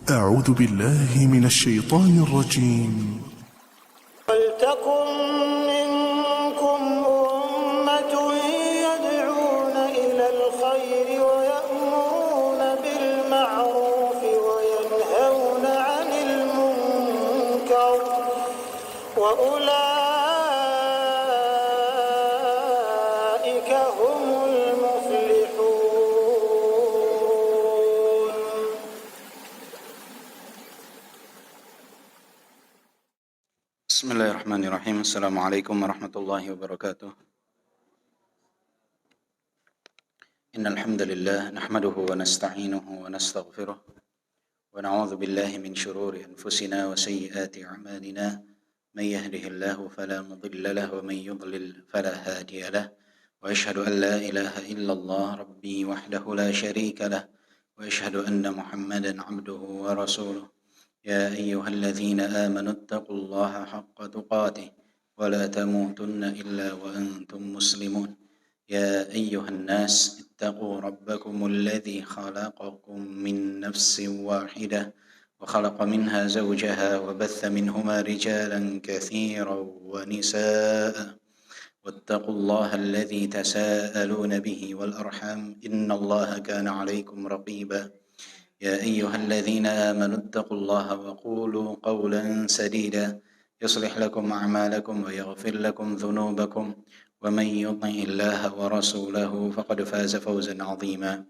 أعوذ بالله من الشيطان الرجيم. ولتكن منكم أمة يدعون إلى الخير ويأمرون بالمعروف وينهون عن المنكر وأولئك هم المفلحون. Bismillahirrahmanirrahim. Assalamualaikum warahmatullahi wabarakatuh. Innal hamdalillah nahmaduhu wa nasta'inuhu wa nastaghfiruh wa na'udzu billahi min shururi anfusina wa sayyiati a'malina. May yahdihillahu fala mudilla lahu wa may yudlil fala hadiya lahu. Wa asyhadu an la ilaha illallah rabbi wahdahu la syarika lahu wa asyhadu anna Muhammadan 'abduhu wa rasuluh. يا أيها الذين آمنوا اتقوا الله حق تقاته ولا تموتن إلا وأنتم مسلمون. يا أيها الناس اتقوا ربكم الذي خلقكم من نفس واحدة وخلق منها زوجها وبث منهما رجالا كثيرا ونساء واتقوا الله الذي تساءلون به والأرحام إن الله كان عليكم رقيبا. يا أيها الذين آمنوا اتقوا الله وقولوا قولا سديدا يصلح لكم أعمالكم ويغفر لكم ذنوبكم ومن يطع الله ورسوله فقد فاز فوزا عظيما.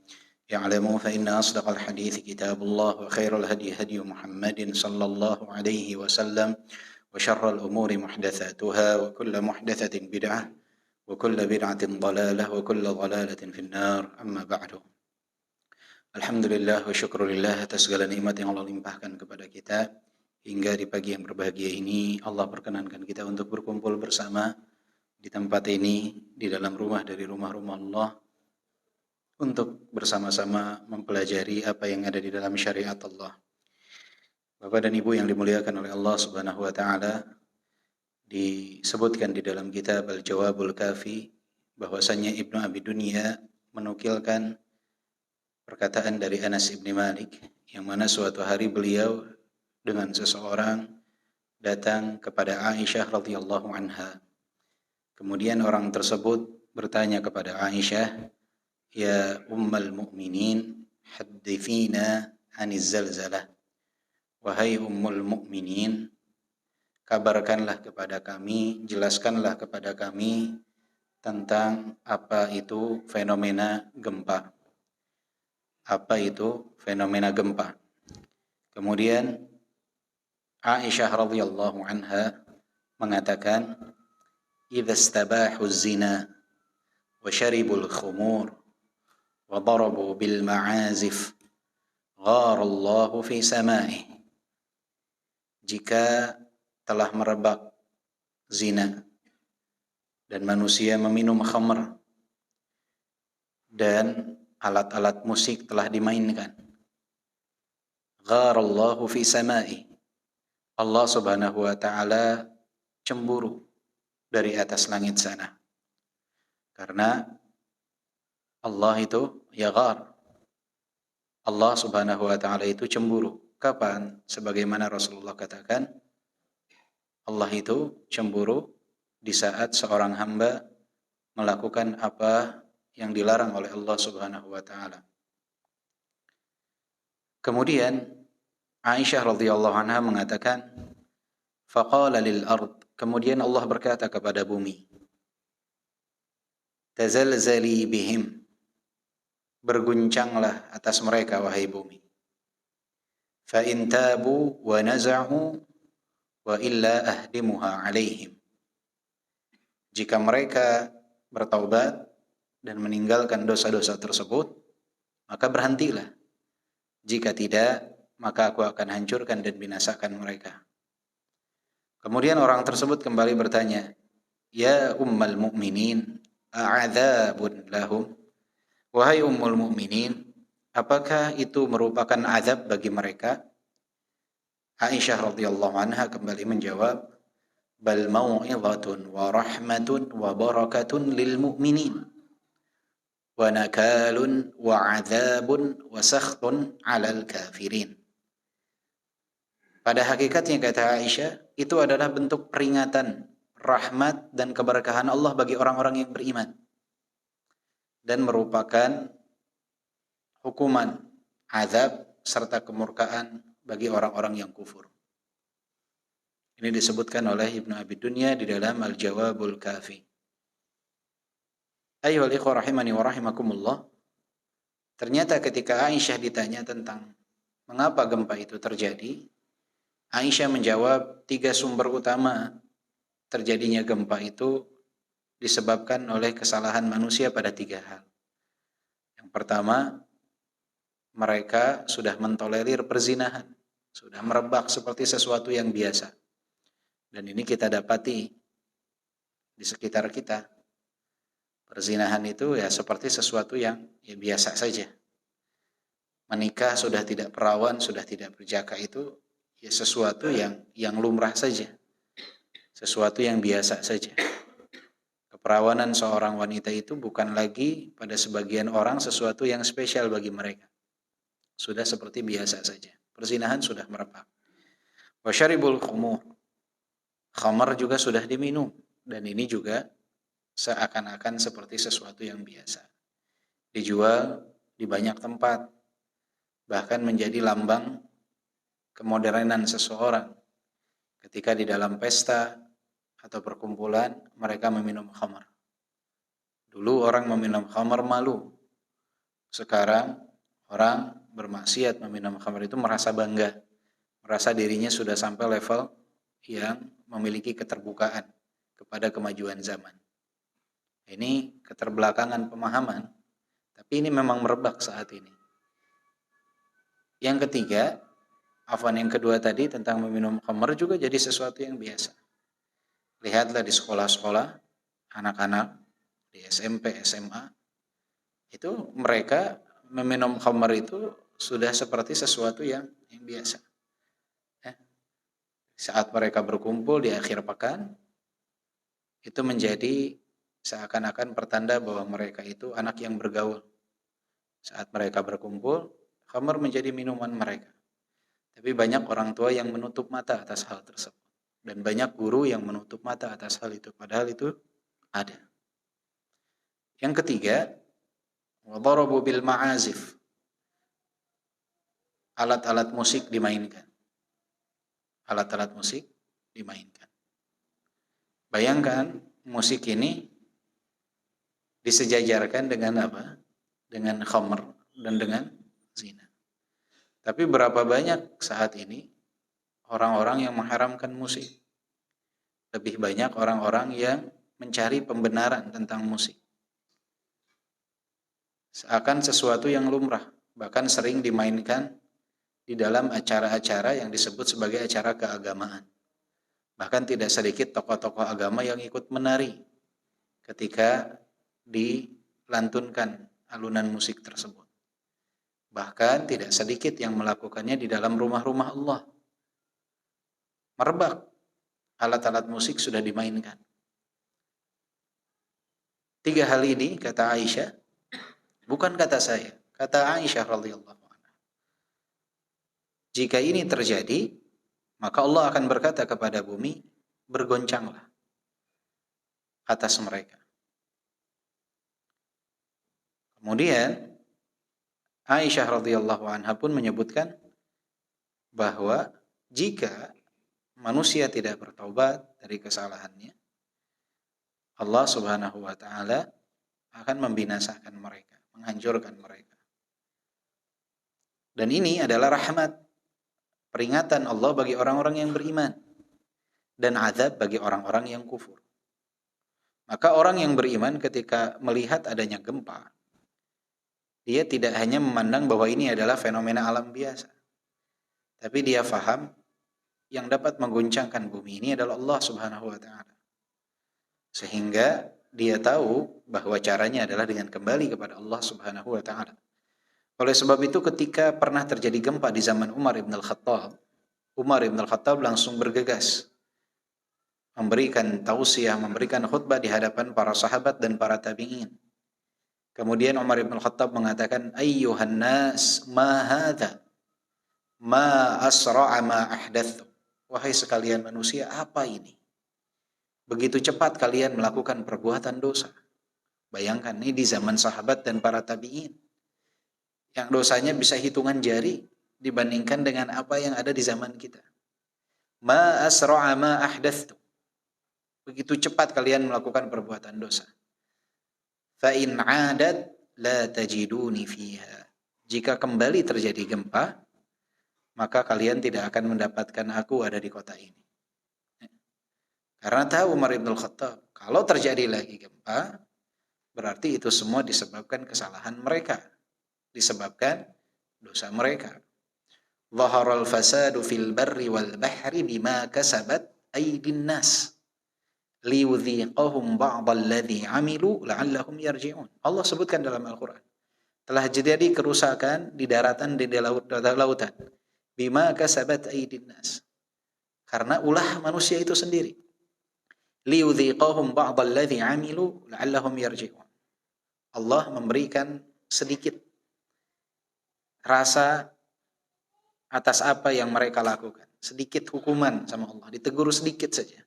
اعلموا فإن أصدق الحديث كتاب الله وخير الهدي هدي محمد صلى الله عليه وسلم وشر الأمور محدثاتها وكل محدثة بدعة وكل بدعة ضلالة وكل ضلالة في النار. أما بعد. Alhamdulillah wa syukurillah atas segala nikmat yang Allah limpahkan kepada kita. Hingga di pagi yang berbahagia ini Allah perkenankan kita untuk berkumpul bersama di tempat ini, di dalam rumah dari rumah-rumah Allah, untuk bersama-sama mempelajari apa yang ada di dalam syariat Allah. Bapak dan Ibu yang dimuliakan oleh Allah Subhanahu wa taala, disebutkan di dalam kitab Al-Jawabul Kafi bahwasanya Ibnu Abi Dunya menukilkan perkataan dari Anas ibn Malik, yang mana suatu hari beliau dengan seseorang datang kepada Aisyah radhiyallahu anha. Kemudian orang tersebut bertanya kepada Aisyah, "Ya Ummul Mukminin, haddithina 'aniz zalzalah." Wahai Ummul Mukminin, kabarkanlah kepada kami, jelaskanlah kepada kami tentang apa itu fenomena gempa. Apa itu fenomena gempa? Kemudian Aisyah radhiyallahu anha mengatakan, "Idza istabahu zina wa syaribul khumur wa darabu bil ma'azif ghara Allahu fi samaihi." Jika telah merebak zina dan manusia meminum khamr dan alat-alat musik telah dimainkan, gharallahu fi samai, Allah Subhanahu wa taala cemburu dari atas langit sana. Karena Allah itu ya ghar, Allah Subhanahu wa taala itu cemburu. Kapan? Sebagaimana Rasulullah katakan, Allah itu cemburu di saat seorang hamba melakukan apa yang dilarang oleh Allah Subhanahu wa taala. Kemudian Aisyah radhiyallahu anha mengatakan, faqala lil ard, kemudian Allah berkata kepada bumi, tazalzali bihim, berguncanglah atas mereka wahai bumi. Fa in tabu wa naza'u wa illa ahdimuha alaihim. Jika mereka bertaubat dan meninggalkan dosa-dosa tersebut, maka berhentilah. Jika tidak, maka aku akan hancurkan dan binasakan mereka. Kemudian orang tersebut kembali bertanya, Ya Ummul Mukminin, a'adzabun lahum? Wahai Ummul Mukminin, apakah itu merupakan azab bagi mereka? Aisyah radhiyallahu anha kembali menjawab, bal mau'izatun wa rahmatun wa barakatun lil mu'minin. Wa nakalun wa 'adzabun wa sakhtun 'alal kafirin. Pada hakikatnya kata Aisyah, itu adalah bentuk peringatan, rahmat dan keberkahan Allah bagi orang-orang yang beriman. Dan merupakan hukuman, azab, serta kemurkaan bagi orang-orang yang kufur. Ini disebutkan oleh Ibnu Abi Dunya di dalam Al-Jawabul Kafi. Ayyuhal ikhwah rahimani wa rahimakumullah. Ternyata ketika Aisyah ditanya tentang mengapa gempa itu terjadi, Aisyah menjawab 3 sumber utama terjadinya gempa itu disebabkan oleh kesalahan manusia pada 3 hal. Yang pertama, mereka sudah mentolerir perzinahan, sudah merebak seperti sesuatu yang biasa. Dan ini kita dapati di sekitar kita. Perzinahan itu ya seperti sesuatu yang ya biasa saja. Menikah sudah tidak perawan, sudah tidak berjaka itu ya sesuatu yang lumrah saja. Sesuatu yang biasa saja. Keperawanan seorang wanita itu bukan lagi pada sebagian orang sesuatu yang spesial bagi mereka. Sudah seperti biasa saja. Perzinahan sudah merebak. Wa syaribul khumur. Khamar juga sudah diminum. Dan ini juga seakan-akan seperti sesuatu yang biasa. Dijual di banyak tempat. Bahkan menjadi lambang kemodernan seseorang. Ketika di dalam pesta atau perkumpulan mereka meminum khamar. Dulu orang meminum khamar malu. Sekarang orang bermaksiat meminum khamar itu merasa bangga. Merasa dirinya sudah sampai level yang memiliki keterbukaan kepada kemajuan zaman. Ini keterbelakangan pemahaman, tapi ini memang merebak saat ini. Yang ketiga, yang kedua tadi tentang meminum khamar juga jadi sesuatu yang biasa. Lihatlah di sekolah-sekolah, anak-anak di SMP, SMA, itu mereka meminum khamar itu sudah seperti sesuatu yang biasa. Saat mereka berkumpul di akhir pekan, itu menjadi seakan-akan pertanda bahwa mereka itu anak yang bergaul. Saat mereka berkumpul, khamar menjadi minuman mereka. Tapi banyak orang tua yang menutup mata atas hal tersebut. Dan banyak guru yang menutup mata atas hal itu. Padahal itu ada. Yang ketiga, wadharabu bil ma'azif. Alat-alat musik dimainkan. Alat-alat musik dimainkan. Bayangkan musik ini disejajarkan dengan apa? Dengan khamr dan dengan zina. Tapi berapa banyak saat ini orang-orang yang mengharamkan musik? Lebih banyak orang-orang yang mencari pembenaran tentang musik. Seakan sesuatu yang lumrah, bahkan sering dimainkan di dalam acara-acara yang disebut sebagai acara keagamaan. Bahkan tidak sedikit tokoh-tokoh agama yang ikut menari ketika dilantunkan alunan musik tersebut. Bahkan tidak sedikit yang melakukannya di dalam rumah-rumah Allah. Merebak, alat-alat musik sudah dimainkan. 3 hal ini, kata Aisyah, bukan kata saya, kata Aisyah radhiyallahu anha. Jika ini terjadi, maka Allah akan berkata kepada bumi, bergoncanglah atas mereka. Kemudian Aisyah radhiyallahu anha pun menyebutkan bahwa jika manusia tidak bertaubat dari kesalahannya, Allah Subhanahu wa taala akan membinasakan mereka, menghancurkan mereka. Dan ini adalah rahmat, peringatan Allah bagi orang-orang yang beriman, dan azab bagi orang-orang yang kufur. Maka orang yang beriman ketika melihat adanya gempa, dia tidak hanya memandang bahwa ini adalah fenomena alam biasa, tapi dia faham yang dapat mengguncangkan bumi ini adalah Allah Subhanahu wa taala. Sehingga dia tahu bahwa caranya adalah dengan kembali kepada Allah Subhanahu wa taala. Oleh sebab itu ketika pernah terjadi gempa di zaman Umar ibn al-Khattab, Umar ibn al-Khattab langsung bergegas memberikan tausiah, memberikan khutbah di hadapan para sahabat dan para tabi'in. Kemudian Umar ibn al-Khattab mengatakan, ayyuhan nas ma hadha? Ma asra'a ma ahdathtum. Wahai sekalian manusia, apa ini? Begitu cepat kalian melakukan perbuatan dosa. Bayangkan, ini di zaman sahabat dan para tabi'in. Yang dosanya bisa hitungan jari dibandingkan dengan apa yang ada di zaman kita. Ma asra'a ma ahdathtum. Begitu cepat kalian melakukan perbuatan dosa. Fa in 'adat la tajiduni fiha. Jika kembali terjadi gempa, maka kalian tidak akan mendapatkan aku ada di kota ini. Karena tahu Umar ibn Khattab, kalau terjadi lagi gempa, berarti itu semua disebabkan kesalahan mereka, disebabkan dosa mereka. Zaharal fasadu fil barri wal bahri bima kasabat aydin nas liyudhiqahum ba'dalladzi 'amilu la'allahum yarji'un. Allah sebutkan dalam Al-Qur'an, telah terjadi kerusakan di daratan dan di lautan. Bima kasabat aydin nas. Karena ulah manusia itu sendiri. Liyudhiqahum ba'dalladzi 'amilu la'allahum yarji'un. Allah memberikan sedikit rasa atas apa yang mereka lakukan. Sedikit hukuman sama Allah, ditegur sedikit saja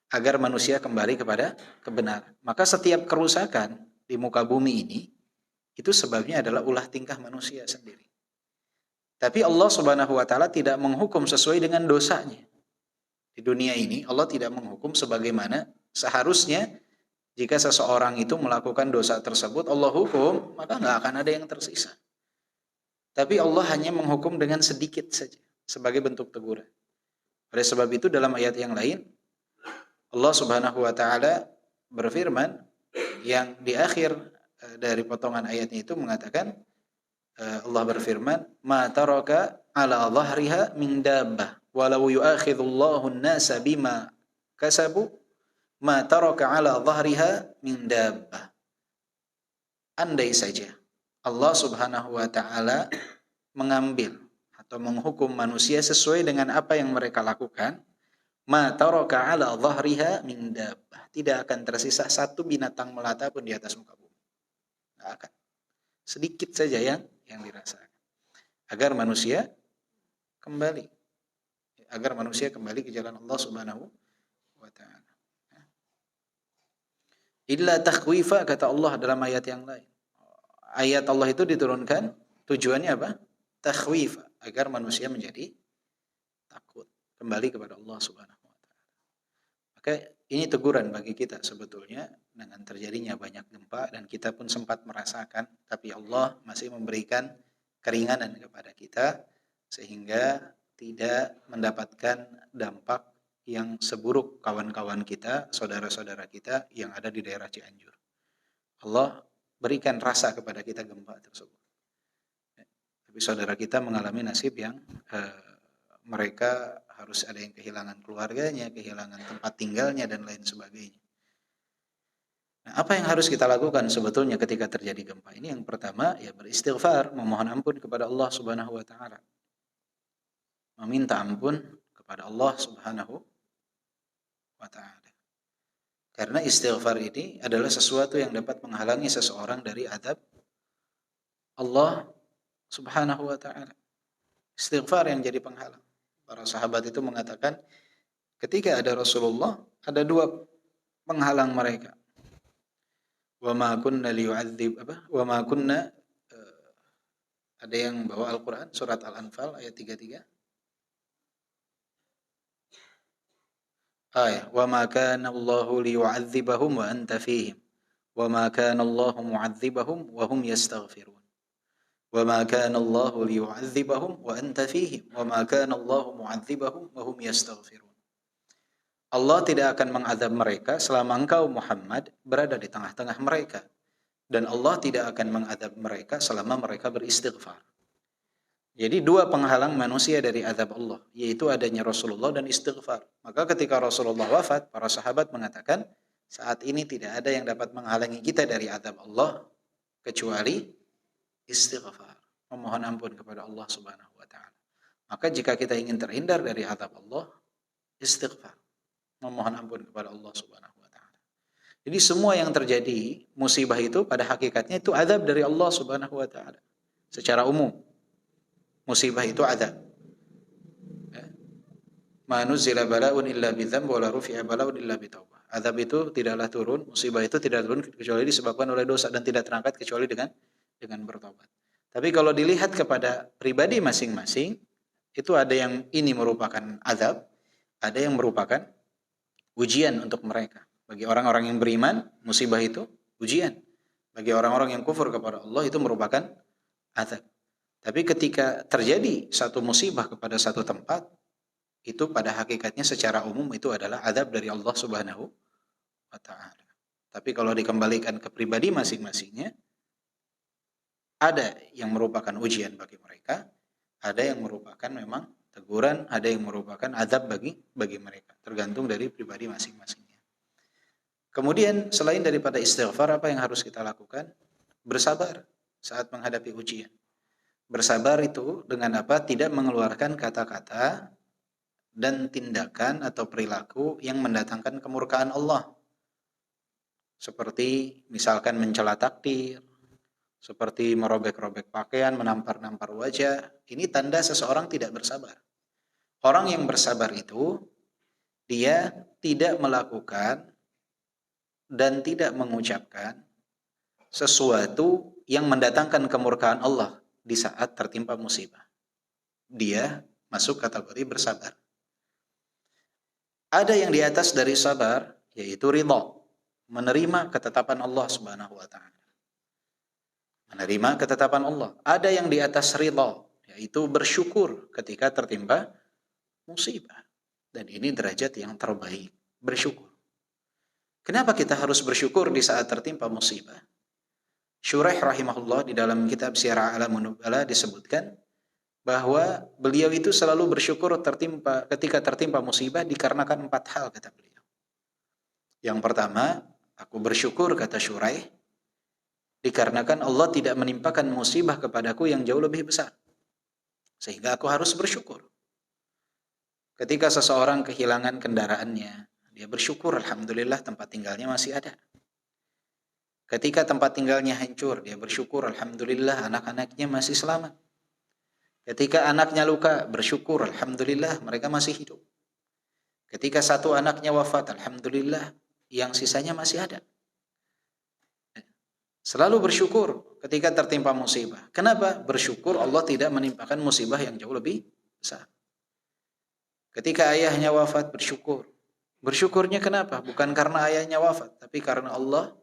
agar manusia kembali kepada kebenaran. Maka setiap kerusakan di muka bumi ini itu sebabnya adalah ulah tingkah manusia sendiri. Tapi Allah Subhanahu wa taala tidak menghukum sesuai dengan dosanya. Di dunia ini Allah tidak menghukum sebagaimana seharusnya. Jika seseorang itu melakukan dosa tersebut Allah hukum, maka nggak akan ada yang tersisa. Tapi Allah hanya menghukum dengan sedikit saja sebagai bentuk teguran. Oleh sebab itu dalam ayat yang lain Allah Subhanahu wa taala berfirman yang di akhir dari potongan ayatnya itu mengatakan, Allah berfirman, "Ma taraka 'ala dhahriha min dabbah walau yu'akhidullahu an-nasa bima kasabu ma taraka 'ala dhahriha min dabbah." Andai saja Allah Subhanahu wa taala mengambil atau menghukum manusia sesuai dengan apa yang mereka lakukan, ma taraka 'ala dhahriha min dabbah, tidak akan tersisa satu binatang melata pun di atas muka bumi. Enggak akan. Sedikit saja yang dirasakan. Agar manusia kembali ke jalan Allah Subhanahu wa taala. Illa takhwifa, kata Allah dalam ayat yang lain. Ayat Allah itu diturunkan tujuannya apa? Takhwifa, agar manusia menjadi takut kembali kepada Allah Subhanahu wa taala. Maka ini teguran bagi kita sebetulnya dengan terjadinya banyak gempa dan kita pun sempat merasakan, tapi Allah masih memberikan keringanan kepada kita sehingga tidak mendapatkan dampak yang seburuk kawan-kawan kita, saudara-saudara kita yang ada di daerah Cianjur. Allah berikan rasa kepada kita gempa tersebut. Tapi saudara kita mengalami nasib yang mereka harus ada yang kehilangan keluarganya, kehilangan tempat tinggalnya dan lain sebagainya. Nah, apa yang harus kita lakukan sebetulnya ketika terjadi gempa ini? Yang pertama ya beristighfar, memohon ampun kepada Allah Subhanahu wa taala. Meminta ampun kepada Allah Subhanahu wa taala. Karena istighfar ini adalah sesuatu yang dapat menghalangi seseorang dari azab Allah Subhanahu wa taala. Istighfar yang jadi penghalang. Para sahabat itu mengatakan ketika ada Rasulullah, ada dua penghalang mereka. Wa ma kunna liyu'adzib wa ma kunna ada yang bawa Al-Qur'an surat Al-Anfal ayat 33. Ayat wa ma kana Allahu liyu'adzibahum wa anta fihim wa ma kana Allahu mu'adzibahum wa hum yastaghfirun. Wa ma kana Allahu liyu'adzibahum wa anta fihim wa ma kana Allahu mu'adzibahum wa hum yastaghfirun. Allah tidak akan mengazab mereka selama engkau Muhammad berada di tengah-tengah mereka, dan Allah tidak akan mengazab mereka selama mereka beristighfar. Jadi dua penghalang manusia dari azab Allah, yaitu adanya Rasulullah dan istighfar. Maka ketika Rasulullah wafat, para sahabat mengatakan, saat ini tidak ada yang dapat menghalangi kita dari azab Allah kecuali istighfar, memohon ampun kepada Allah Subhanahu wa taala. Maka jika kita ingin terhindar dari azab Allah, istighfar, memohon ampun kepada Allah Subhanahu wa taala. Jadi semua yang terjadi musibah itu pada hakikatnya itu azab dari Allah Subhanahu wa taala. Secara umum musibah itu azab. ma nuzila bala'un illa bidzamb wa la rufi'a bala'un illa bitaubah. Azab itu tidaklah turun, musibah itu tidak turun kecuali disebabkan oleh dosa dan tidak terangkat kecuali dengan bertobat. Tapi kalau dilihat kepada pribadi masing-masing, itu ada yang ini merupakan azab, ada yang merupakan ujian untuk mereka. Bagi orang-orang yang beriman, musibah itu ujian. Bagi orang-orang yang kufur kepada Allah, itu merupakan azab. Tapi ketika terjadi satu musibah kepada satu tempat, itu pada hakikatnya secara umum itu adalah azab dari Allah Subhanahu wa ta'ala. Tapi kalau dikembalikan ke pribadi masing-masingnya, ada yang merupakan ujian bagi mereka, ada yang merupakan memang teguran, ada yang merupakan azab bagi mereka, tergantung dari pribadi masing-masingnya. Kemudian selain daripada istighfar, apa yang harus kita lakukan? Bersabar saat menghadapi ujian. Bersabar itu dengan apa? Tidak mengeluarkan kata-kata dan tindakan atau perilaku yang mendatangkan kemurkaan Allah. Seperti misalkan mencela takdir, seperti merobek-robek pakaian, menampar-nampar wajah. Ini tanda seseorang tidak bersabar. Orang yang bersabar itu, dia tidak melakukan dan tidak mengucapkan sesuatu yang mendatangkan kemurkaan Allah di saat tertimpa musibah. Dia masuk kategori bersabar. Ada yang di atas dari sabar, yaitu ridha, menerima ketetapan Allah Subhanahu wa ta'ala. Menerima ketetapan Allah. Ada yang di atas ridha, yaitu bersyukur ketika tertimpa musibah. Dan ini derajat yang terbaik, bersyukur. Kenapa kita harus bersyukur di saat tertimpa musibah? Syuraih rahimahullah di dalam kitab Syiar A'lamun Nubala disebutkan bahwa beliau itu selalu bersyukur ketika tertimpa musibah dikarenakan 4 hal, kata beliau. Yang pertama, aku bersyukur, kata Syuraih, dikarenakan Allah tidak menimpakan musibah kepadaku yang jauh lebih besar, sehingga aku harus bersyukur. Ketika seseorang kehilangan kendaraannya, dia bersyukur, alhamdulillah tempat tinggalnya masih ada. Ketika tempat tinggalnya hancur, dia bersyukur, alhamdulillah anak-anaknya masih selamat. Ketika anaknya luka, bersyukur, alhamdulillah mereka masih hidup. Ketika satu anaknya wafat, alhamdulillah yang sisanya masih ada. Selalu bersyukur ketika tertimpa musibah. Kenapa? Bersyukur Allah tidak menimpakan musibah yang jauh lebih besar. Ketika ayahnya wafat, bersyukur. Bersyukurnya kenapa? Bukan karena ayahnya wafat, tapi karena Allah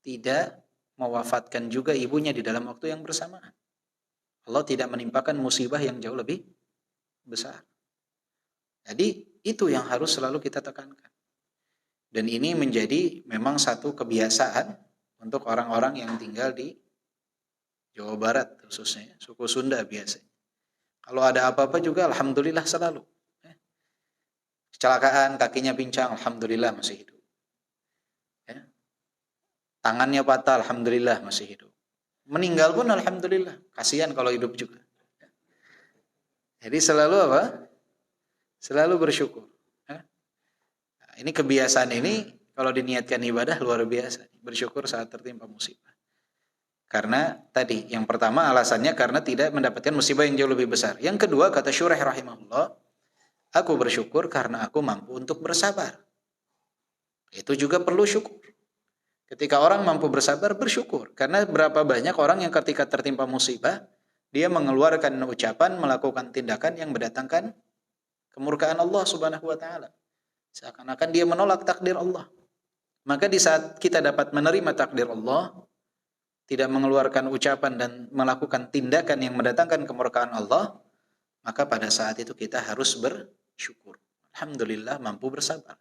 tidak mewafatkan juga ibunya di dalam waktu yang bersamaan. Allah tidak menimpakan musibah yang jauh lebih besar. Jadi itu yang harus selalu kita tekankan. Dan ini menjadi memang satu kebiasaan untuk orang-orang yang tinggal di Jawa Barat khususnya, suku Sunda biasanya. Kalau ada apa-apa juga alhamdulillah selalu. Kecelakaan, kakinya pincang, alhamdulillah masih hidup. Tangannya patah, alhamdulillah masih hidup. Meninggal pun alhamdulillah. Kasihan kalau hidup juga. Jadi selalu apa? Selalu bersyukur. Nah, ini kebiasaan ini kalau diniatkan ibadah luar biasa. Bersyukur saat tertimpa musibah. Karena tadi yang pertama alasannya karena tidak mendapatkan musibah yang jauh lebih besar. Yang kedua kata Syuraih rahimahullah, aku bersyukur karena aku mampu untuk bersabar. Itu juga perlu syukur. Ketika orang mampu bersabar, bersyukur. Karena berapa banyak orang yang ketika tertimpa musibah, dia mengeluarkan ucapan, melakukan tindakan yang mendatangkan kemurkaan Allah Subhanahu wa ta'ala. Seakan-akan dia menolak takdir Allah. Maka di saat kita dapat menerima takdir Allah, tidak mengeluarkan ucapan dan melakukan tindakan yang mendatangkan kemurkaan Allah, maka pada saat itu kita harus bersyukur. Alhamdulillah mampu bersabar.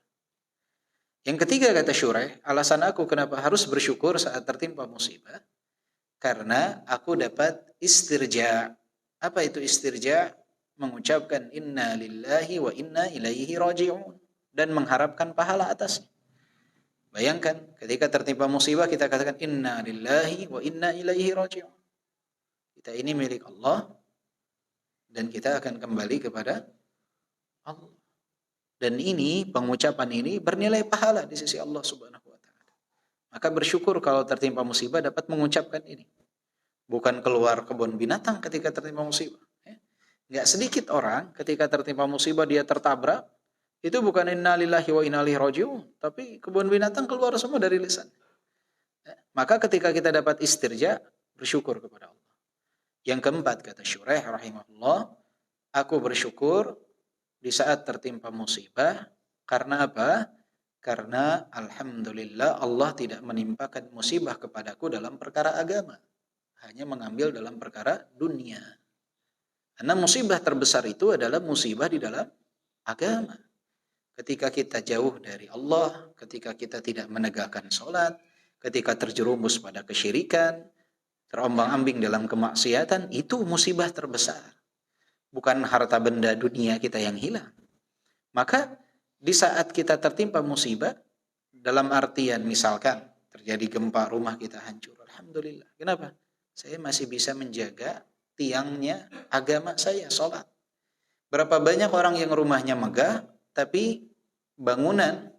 Yang ketiga kata Syuraih, alasan aku kenapa harus bersyukur saat tertimpa musibah, karena aku dapat istirja. Apa itu istirja? Mengucapkan inna lillahi wa inna ilaihi raji'un dan mengharapkan pahala atasnya. Bayangkan ketika tertimpa musibah kita katakan inna lillahi wa inna ilaihi raji'un. Kita ini milik Allah dan kita akan kembali kepada Allah. Dan ini, pengucapan ini bernilai pahala di sisi Allah Subhanahu wa ta'ala. Maka bersyukur kalau tertimpa musibah dapat mengucapkan ini. Bukan keluar kebun binatang ketika tertimpa musibah. Nggak sedikit orang ketika tertimpa musibah dia tertabrak, itu bukan innalillahi wa inna ilaihi raji'un, tapi kebun binatang keluar semua dari lisan. Maka ketika kita dapat istirja, bersyukur kepada Allah. Yang keempat, kata Syuraih rahimahullah, aku bersyukur di saat tertimpa musibah, karena apa? Karena alhamdulillah Allah tidak menimpakan musibah kepadaku dalam perkara agama, hanya mengambil dalam perkara dunia. Karena musibah terbesar itu adalah musibah di dalam agama. Ketika kita jauh dari Allah, ketika kita tidak menegakkan sholat, ketika terjerumus pada kesyirikan, terombang-ambing dalam kemaksiatan, itu musibah terbesar. Bukan harta benda dunia kita yang hilang. Maka di saat kita tertimpa musibah, dalam artian misalkan terjadi gempa, rumah kita hancur, alhamdulillah. Kenapa? Saya masih bisa menjaga tiangnya agama saya, sholat. Berapa banyak orang yang rumahnya megah, tapi bangunan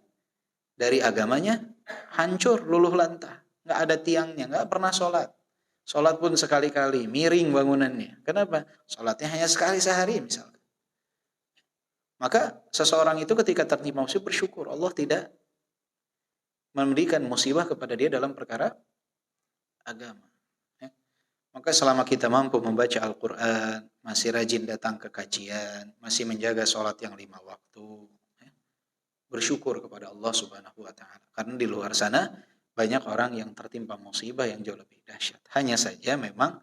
dari agamanya hancur, luluh lantah. Nggak ada tiangnya, nggak pernah sholat. Sholat pun sekali-kali, miring bangunannya. Kenapa? Sholatnya hanya sekali sehari misalkan. Maka seseorang itu ketika tertimpa musibah bersyukur, Allah tidak memberikan musibah kepada dia dalam perkara agama. Maka selama kita mampu membaca Al-Quran, masih rajin datang ke kajian, masih menjaga sholat yang 5 waktu, bersyukur kepada Allah Subhanahu wa Ta'ala. Karena di luar sana banyak orang yang tertimpa musibah yang jauh lebih dahsyat. Hanya saja memang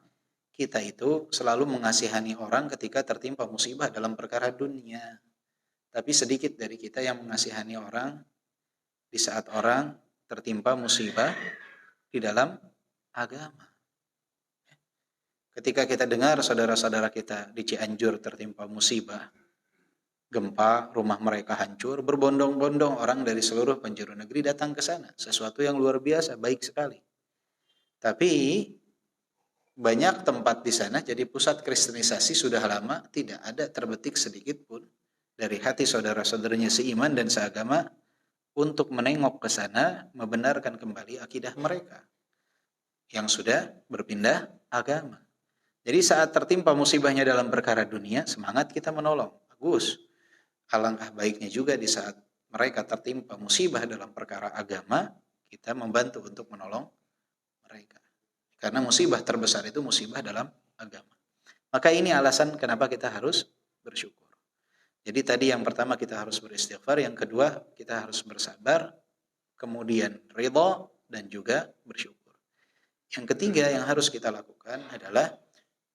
kita itu selalu mengasihani orang ketika tertimpa musibah dalam perkara dunia. Tapi sedikit dari kita yang mengasihani orang di saat orang tertimpa musibah di dalam agama. Ketika kita dengar saudara-saudara kita di Cianjur tertimpa musibah, gempa, rumah mereka hancur, berbondong-bondong orang dari seluruh penjuru negeri datang ke sana. Sesuatu yang luar biasa, baik sekali. Tapi banyak tempat di sana jadi pusat kristenisasi sudah lama, tidak ada terbetik sedikit pun dari hati saudara-saudaranya seiman dan seagama untuk menengok ke sana, membenarkan kembali akidah mereka yang sudah berpindah agama. Jadi saat tertimpa musibahnya dalam perkara dunia, semangat kita menolong. Bagus. Alangkah baiknya juga di saat mereka tertimpa musibah dalam perkara agama, kita membantu untuk menolong mereka. Karena musibah terbesar itu musibah dalam agama. Maka ini alasan kenapa kita harus bersyukur. Jadi tadi yang pertama kita harus beristighfar, yang kedua kita harus bersabar, kemudian ridha dan juga bersyukur. Yang ketiga yang harus kita lakukan adalah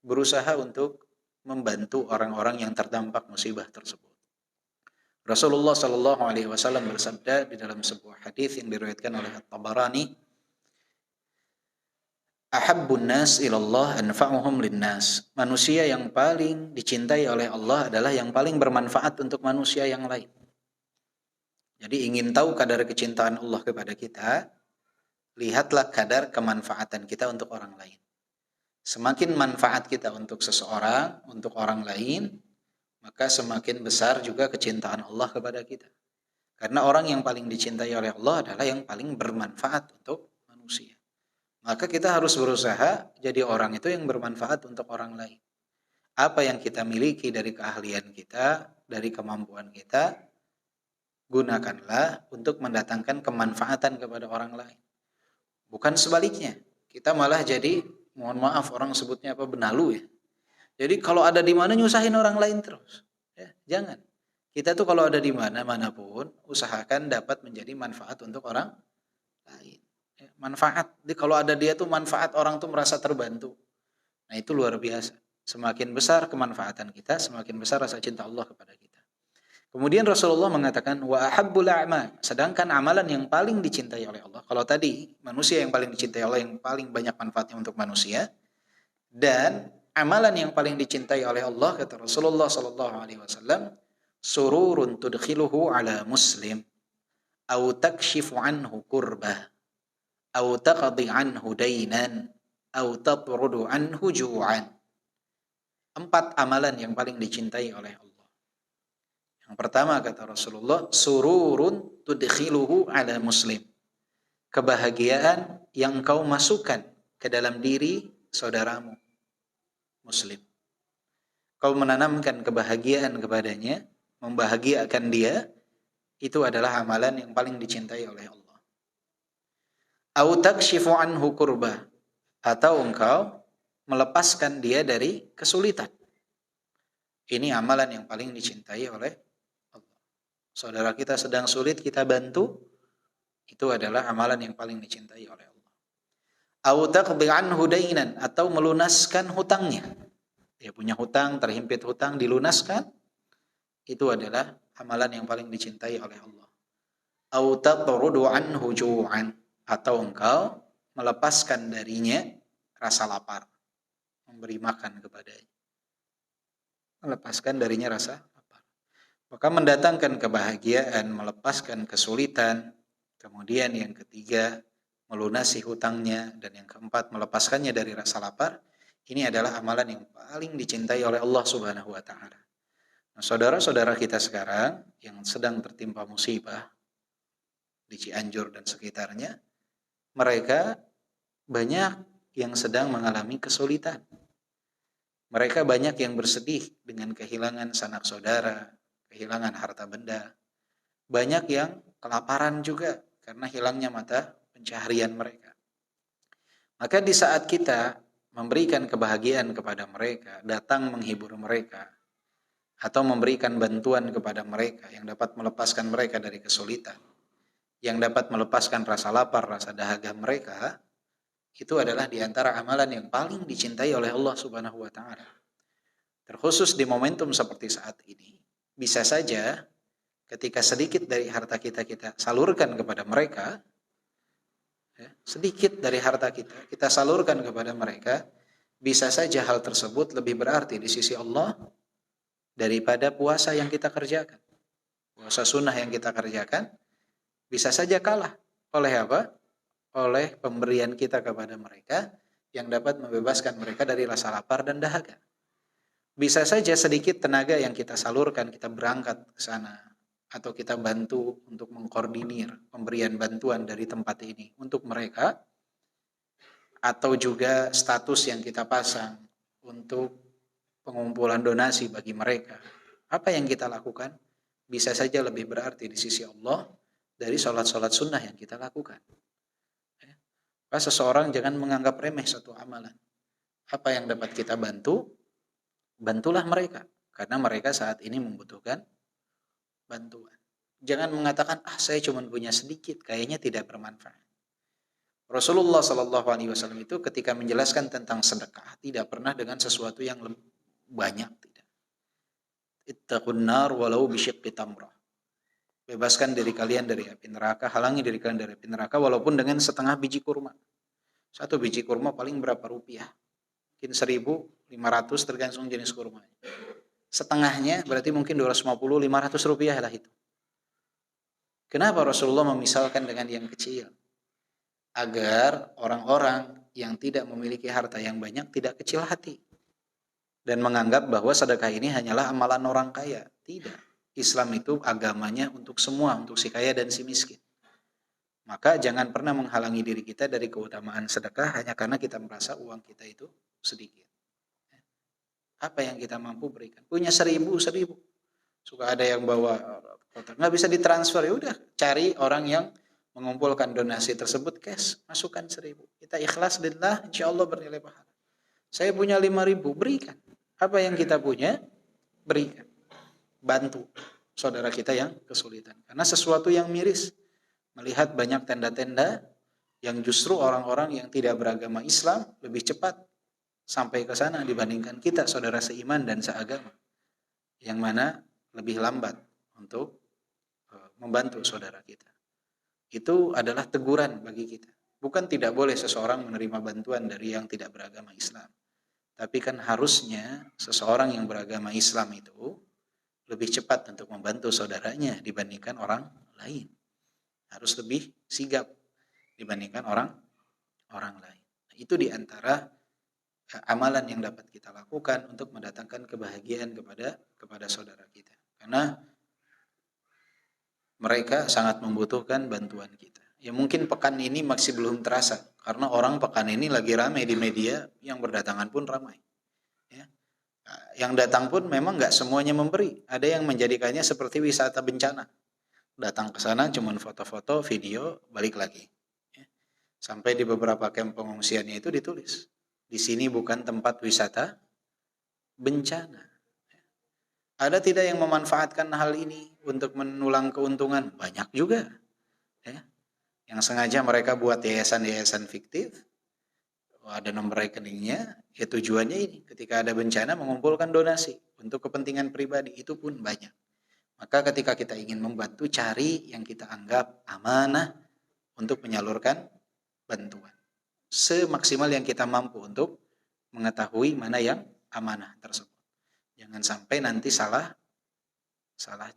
berusaha untuk membantu orang-orang yang terdampak musibah tersebut. Rasulullah Shallallahu Alaihi Wasallam bersabda di dalam sebuah hadis yang diriwayatkan oleh At-Tabarani, "Ahabbun nas ilallah anfa'uhum linnas." Manusia yang paling dicintai oleh Allah adalah yang paling bermanfaat untuk manusia yang lain. Jadi ingin tahu kadar kecintaan Allah kepada kita, lihatlah kadar kemanfaatan kita untuk orang lain. Semakin manfaat kita untuk seseorang, untuk orang lain, maka semakin besar juga kecintaan Allah kepada kita. Karena orang yang paling dicintai oleh Allah adalah yang paling bermanfaat untuk manusia. Maka kita harus berusaha jadi orang itu yang bermanfaat untuk orang lain. Apa yang kita miliki dari keahlian kita, dari kemampuan kita, gunakanlah untuk mendatangkan kemanfaatan kepada orang lain. Bukan sebaliknya, kita malah jadi, mohon maaf orang sebutnya apa, benalu ya. Jadi kalau ada di mana nyusahin orang lain terus. Ya, jangan. Kita tuh kalau ada di manapun usahakan dapat menjadi manfaat untuk orang lain. Ya, manfaat. Jadi kalau ada dia tuh manfaat, orang tuh merasa terbantu. Nah itu luar biasa. Semakin besar kemanfaatan kita, semakin besar rasa cinta Allah kepada kita. Kemudian Rasulullah mengatakan wa ahabbul a'mal, sedangkan amalan yang paling dicintai oleh Allah. Kalau tadi manusia yang paling dicintai Allah, yang paling banyak manfaatnya untuk manusia, dan amalan yang paling dicintai oleh Allah kata Rasulullah sallallahu alaihi wasallam, sururun tudkhiluhu ala muslim au takshifu anhu kurbah au taqdi anhu dainan au tatrudu anhu ju'an. 4 amalan yang paling dicintai oleh Allah. Yang pertama kata Rasulullah, sururun tudkhiluhu ala muslim. Kebahagiaan yang kau masukkan ke dalam diri saudaramu muslim. Kau menanamkan kebahagiaan kepadanya, membahagiakan dia, itu adalah amalan yang paling dicintai oleh Allah. Au takshifu anhu kurbah, atau engkau melepaskan dia dari kesulitan. Ini amalan yang paling dicintai oleh Allah. Saudara kita sedang sulit, kita bantu, itu adalah amalan yang paling dicintai oleh Allah. Au taqdi anhu dainan, atau melunaskan hutangnya. Dia punya hutang, terhimpit hutang, dilunaskan, itu adalah amalan yang paling dicintai oleh Allah. Au tatrudu anhu ju'an, atau engkau melepaskan darinya rasa lapar, memberi makan kepadanya. Melepaskan darinya rasa lapar. Maka mendatangkan kebahagiaan, melepaskan kesulitan, kemudian yang ketiga melunasi hutangnya, dan yang keempat melepaskannya dari rasa lapar. Ini adalah amalan yang paling dicintai oleh Allah Subhanahu wa taala. Nah, saudara-saudara kita sekarang yang sedang tertimpa musibah di Cianjur dan sekitarnya, mereka banyak yang sedang mengalami kesulitan. Mereka banyak yang bersedih dengan kehilangan sanak saudara, kehilangan harta benda. Banyak yang kelaparan juga karena hilangnya mata pencaharian mereka. Maka di saat kita memberikan kebahagiaan kepada mereka, datang menghibur mereka, atau memberikan bantuan kepada mereka yang dapat melepaskan mereka dari kesulitan, yang dapat melepaskan rasa lapar, rasa dahaga mereka, itu adalah di antara amalan yang paling dicintai oleh Allah Subhanahu wa taala. Terkhusus di momentum seperti saat ini, bisa saja ketika sedikit dari harta kita salurkan kepada mereka, ya, sedikit dari harta kita salurkan kepada mereka, bisa saja hal tersebut lebih berarti di sisi Allah daripada puasa yang kita kerjakan. Puasa sunnah yang kita kerjakan bisa saja kalah oleh apa? Oleh pemberian kita kepada mereka yang dapat membebaskan mereka dari rasa lapar dan dahaga. Bisa saja sedikit tenaga yang kita salurkan, kita berangkat ke sana, atau kita bantu untuk mengkoordinir pemberian bantuan dari tempat ini untuk mereka, atau juga status yang kita pasang untuk pengumpulan donasi bagi mereka. Apa yang kita lakukan bisa saja lebih berarti di sisi Allah dari sholat-sholat sunnah yang kita lakukan. Maka seseorang jangan menganggap remeh satu amalan. Apa yang dapat kita bantu, bantulah mereka. Karena mereka saat ini membutuhkan bantuan. Jangan mengatakan, saya cuma punya sedikit, kayaknya tidak bermanfaat. Rasulullah SAW itu ketika menjelaskan tentang sedekah, tidak pernah dengan sesuatu yang banyak. Tidak. Ittaqun nar walau bisyiqqi tamrah. Bebaskan diri kalian dari api neraka, halangi diri kalian dari api neraka walaupun dengan setengah biji kurma. Satu biji kurma paling berapa rupiah? Mungkin 1.500 tergantung jenis kurma. Setengahnya berarti mungkin 250-500 rupiah lah itu. Kenapa Rasulullah memisalkan dengan yang kecil? Agar orang-orang yang tidak memiliki harta yang banyak tidak kecil hati dan menganggap bahwa sedekah ini hanyalah amalan orang kaya. Tidak. Islam itu agamanya untuk semua, untuk si kaya dan si miskin. Maka jangan pernah menghalangi diri kita dari keutamaan sedekah hanya karena kita merasa uang kita itu sedikit. Apa yang kita mampu berikan? Punya 1.000. Suka ada yang bawa kotak, nggak bisa ditransfer, ya udah cari orang yang mengumpulkan donasi tersebut, cash, masukkan 1.000. Kita ikhlas lillah, insya Allah bernilai pahala. Saya punya 5.000, berikan. Apa yang kita punya, berikan. Bantu saudara kita yang kesulitan. Karena sesuatu yang miris, melihat banyak tenda-tenda yang justru orang-orang yang tidak beragama Islam lebih cepat sampai ke sana dibandingkan kita, saudara seiman dan seagama, yang mana lebih lambat untuk membantu saudara kita. Itu adalah teguran bagi kita. Bukan tidak boleh seseorang menerima bantuan dari yang tidak beragama Islam. Tapi kan harusnya seseorang yang beragama Islam itu lebih cepat untuk membantu saudaranya dibandingkan orang lain. Harus lebih sigap dibandingkan orang lain. Itu diantara amalan yang dapat kita lakukan untuk mendatangkan kebahagiaan kepada saudara kita. Karena mereka sangat membutuhkan bantuan kita. Ya mungkin pekan ini masih belum terasa karena orang pekan ini lagi ramai di media, yang berdatangan pun ramai. Ya. Nah, yang datang pun memang nggak semuanya memberi. Ada yang menjadikannya seperti wisata bencana. Datang ke sana cuman foto-foto, video, balik lagi. Ya. Sampai di beberapa kamp pengungsiannya itu ditulis, di sini bukan tempat wisata bencana. Ada tidak yang memanfaatkan hal ini untuk menulang keuntungan? Banyak juga. Ya. Yang sengaja mereka buat yayasan-yayasan fiktif, ada nomor rekeningnya, ya tujuannya ini, ketika ada bencana mengumpulkan donasi untuk kepentingan pribadi, itu pun banyak. Maka ketika kita ingin membantu, cari yang kita anggap amanah untuk menyalurkan bantuan. Semaksimal yang kita mampu untuk mengetahui mana yang amanah tersebut. Jangan sampai nanti salah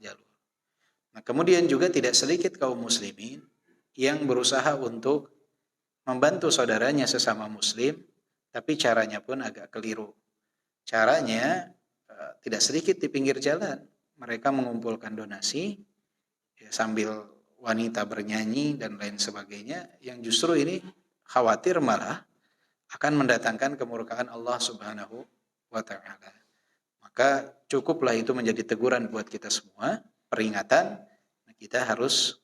jalur. Nah, kemudian juga tidak sedikit kaum muslimin yang berusaha untuk membantu saudaranya sesama muslim, tapi caranya pun agak keliru. Caranya tidak sedikit di pinggir jalan. Mereka mengumpulkan donasi ya, sambil wanita bernyanyi dan lain sebagainya, yang justru ini khawatir malah akan mendatangkan kemurkaan Allah Subhanahu wa ta'ala. Maka cukuplah itu menjadi teguran buat kita semua, peringatan, kita harus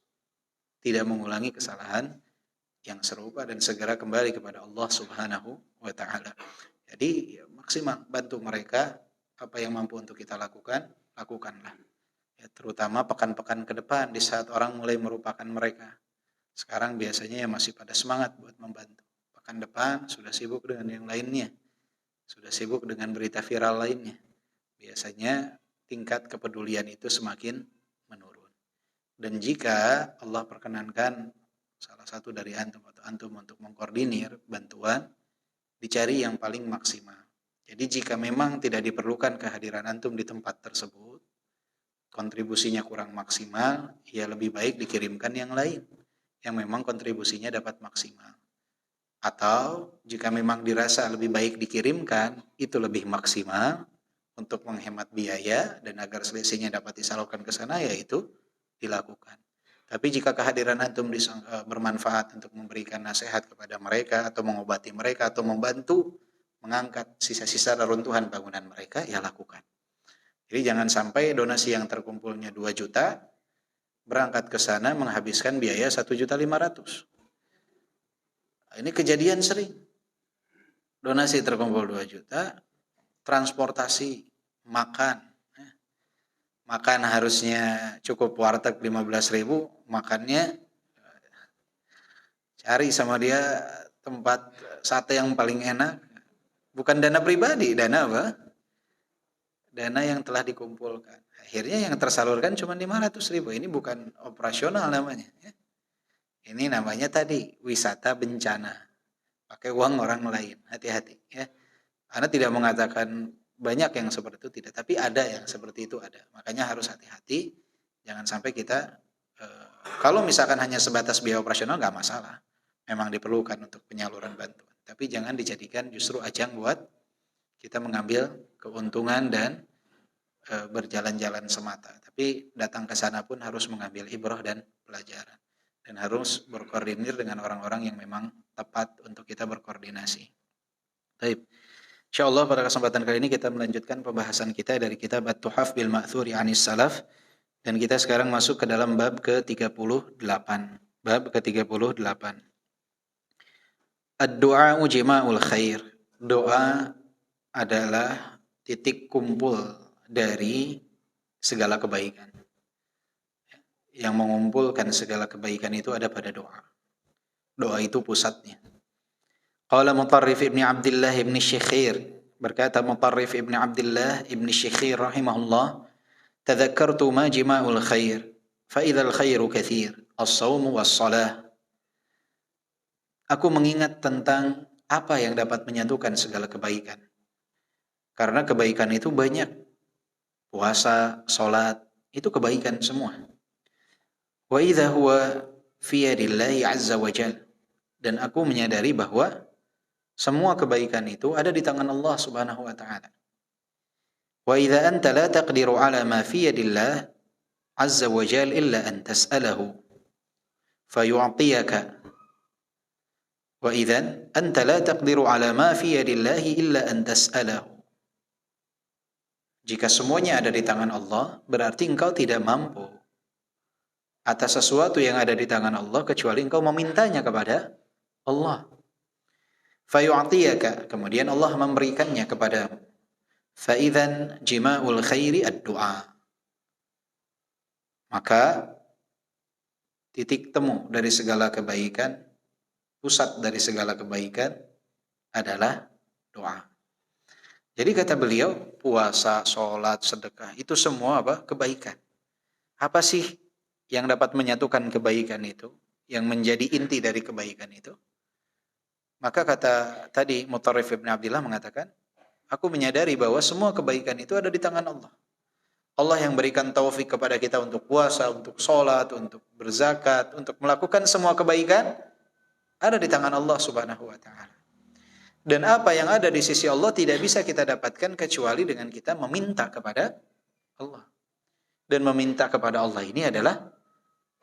tidak mengulangi kesalahan yang serupa dan segera kembali kepada Allah Subhanahu wa ta'ala. Jadi maksimal bantu mereka, apa yang mampu untuk kita lakukan, lakukanlah. Ya, terutama pekan-pekan ke depan di saat orang mulai merupakan mereka. Sekarang biasanya ya masih pada semangat buat membantu. Pekan depan sudah sibuk dengan yang lainnya. Sudah sibuk dengan berita viral lainnya. Biasanya tingkat kepedulian itu semakin menurun. Dan jika Allah perkenankan salah satu dari antum atau antum untuk mengkoordinir bantuan, dicari yang paling maksimal. Jadi jika memang tidak diperlukan kehadiran antum di tempat tersebut, kontribusinya kurang maksimal, ya lebih baik dikirimkan yang lain yang memang kontribusinya dapat maksimal. Atau jika memang dirasa lebih baik dikirimkan, itu lebih maksimal untuk menghemat biaya dan agar selisihnya dapat disalurkan ke sana, yaitu dilakukan. Tapi jika kehadiran antum bermanfaat untuk memberikan nasihat kepada mereka atau mengobati mereka atau membantu mengangkat sisa-sisa reruntuhan bangunan mereka, ya lakukan. Jadi jangan sampai donasi yang terkumpulnya 2 juta berangkat ke sana menghabiskan biaya 1.500.000. Ini kejadian sering. Donasi terkumpul 2 juta, transportasi, makan. Makan harusnya cukup warteg 15.000, makannya cari sama dia tempat sate yang paling enak. Bukan dana pribadi, dana apa? Dana yang telah dikumpulkan. Akhirnya yang tersalurkan cuma 500.000. Ini bukan operasional namanya. Ini namanya tadi wisata bencana. Pakai uang orang lain. Hati-hati. Ya. Anda tidak mengatakan banyak yang seperti itu, tidak, tapi ada yang seperti itu ada. Makanya harus hati-hati, jangan sampai kita kalau misalkan hanya sebatas biaya operasional nggak masalah, memang diperlukan untuk penyaluran bantuan. Tapi jangan dijadikan justru ajang buat kita mengambil keuntungan dan berjalan-jalan semata. Tapi datang ke sana pun harus mengambil ibrah dan pelajaran, dan harus berkoordinir dengan orang-orang yang memang tepat untuk kita berkoordinasi. Baik. InsyaAllah pada kesempatan kali ini kita melanjutkan pembahasan kita dari kitab At-Tuhaf bil Ma'thuri Anis Salaf, dan kita sekarang masuk ke dalam bab ke-38. Bab ke-38. Ad-du'a ujma'ul khair. Doa adalah titik kumpul dari segala kebaikan. Yang mengumpulkan segala kebaikan itu ada pada doa. Doa itu pusatnya. Qala Mutarrif ibn Abdullah ibn Syikhir, berkata Mutarrif ibn Abdullah ibn Syikhir rahimahullah, tadhakkartu ma jima'ul khair, fa idzal khairu katsir, as-shaum was-shalah. Aku mengingat tentang apa yang dapat menyatukan segala kebaikan. Karena kebaikan itu banyak. Puasa, salat, itu kebaikan semua. Wa idza huwa fi yadillahi azza wa jalla. Dan aku menyadari bahwa semua kebaikan itu ada di tangan Allah Subhanahu wa ta'ala. Wa idza anta la taqdiru ala ma fi yadillah azza wa jalla illa an tas'alahu fayu'tiyaka. Wa idza anta la taqdiru ala ma fi yadillah illa an tas'alahu Jika semuanya ada di tangan Allah, berarti engkau tidak mampu atas sesuatu yang ada di tangan Allah kecuali engkau memintanya kepada Allah. Fayu'tiyaka, kemudian Allah memberikannya kepadamu. Fa'idzan jima'ul khairi ad-du'a. Maka titik temu dari segala kebaikan, pusat dari segala kebaikan adalah doa. Jadi kata beliau, puasa, sholat, sedekah, itu semua apa? Kebaikan. Apa sih yang dapat menyatukan kebaikan itu? Yang menjadi inti dari kebaikan itu? Maka kata tadi Mutarrif Ibn Abdillah mengatakan, aku menyadari bahwa semua kebaikan itu ada di tangan Allah. Allah yang berikan taufik kepada kita untuk puasa, untuk sholat, untuk berzakat, untuk melakukan semua kebaikan, ada di tangan Allah Subhanahu wa ta'ala. Dan apa yang ada di sisi Allah tidak bisa kita dapatkan kecuali dengan kita meminta kepada Allah. Dan meminta kepada Allah ini adalah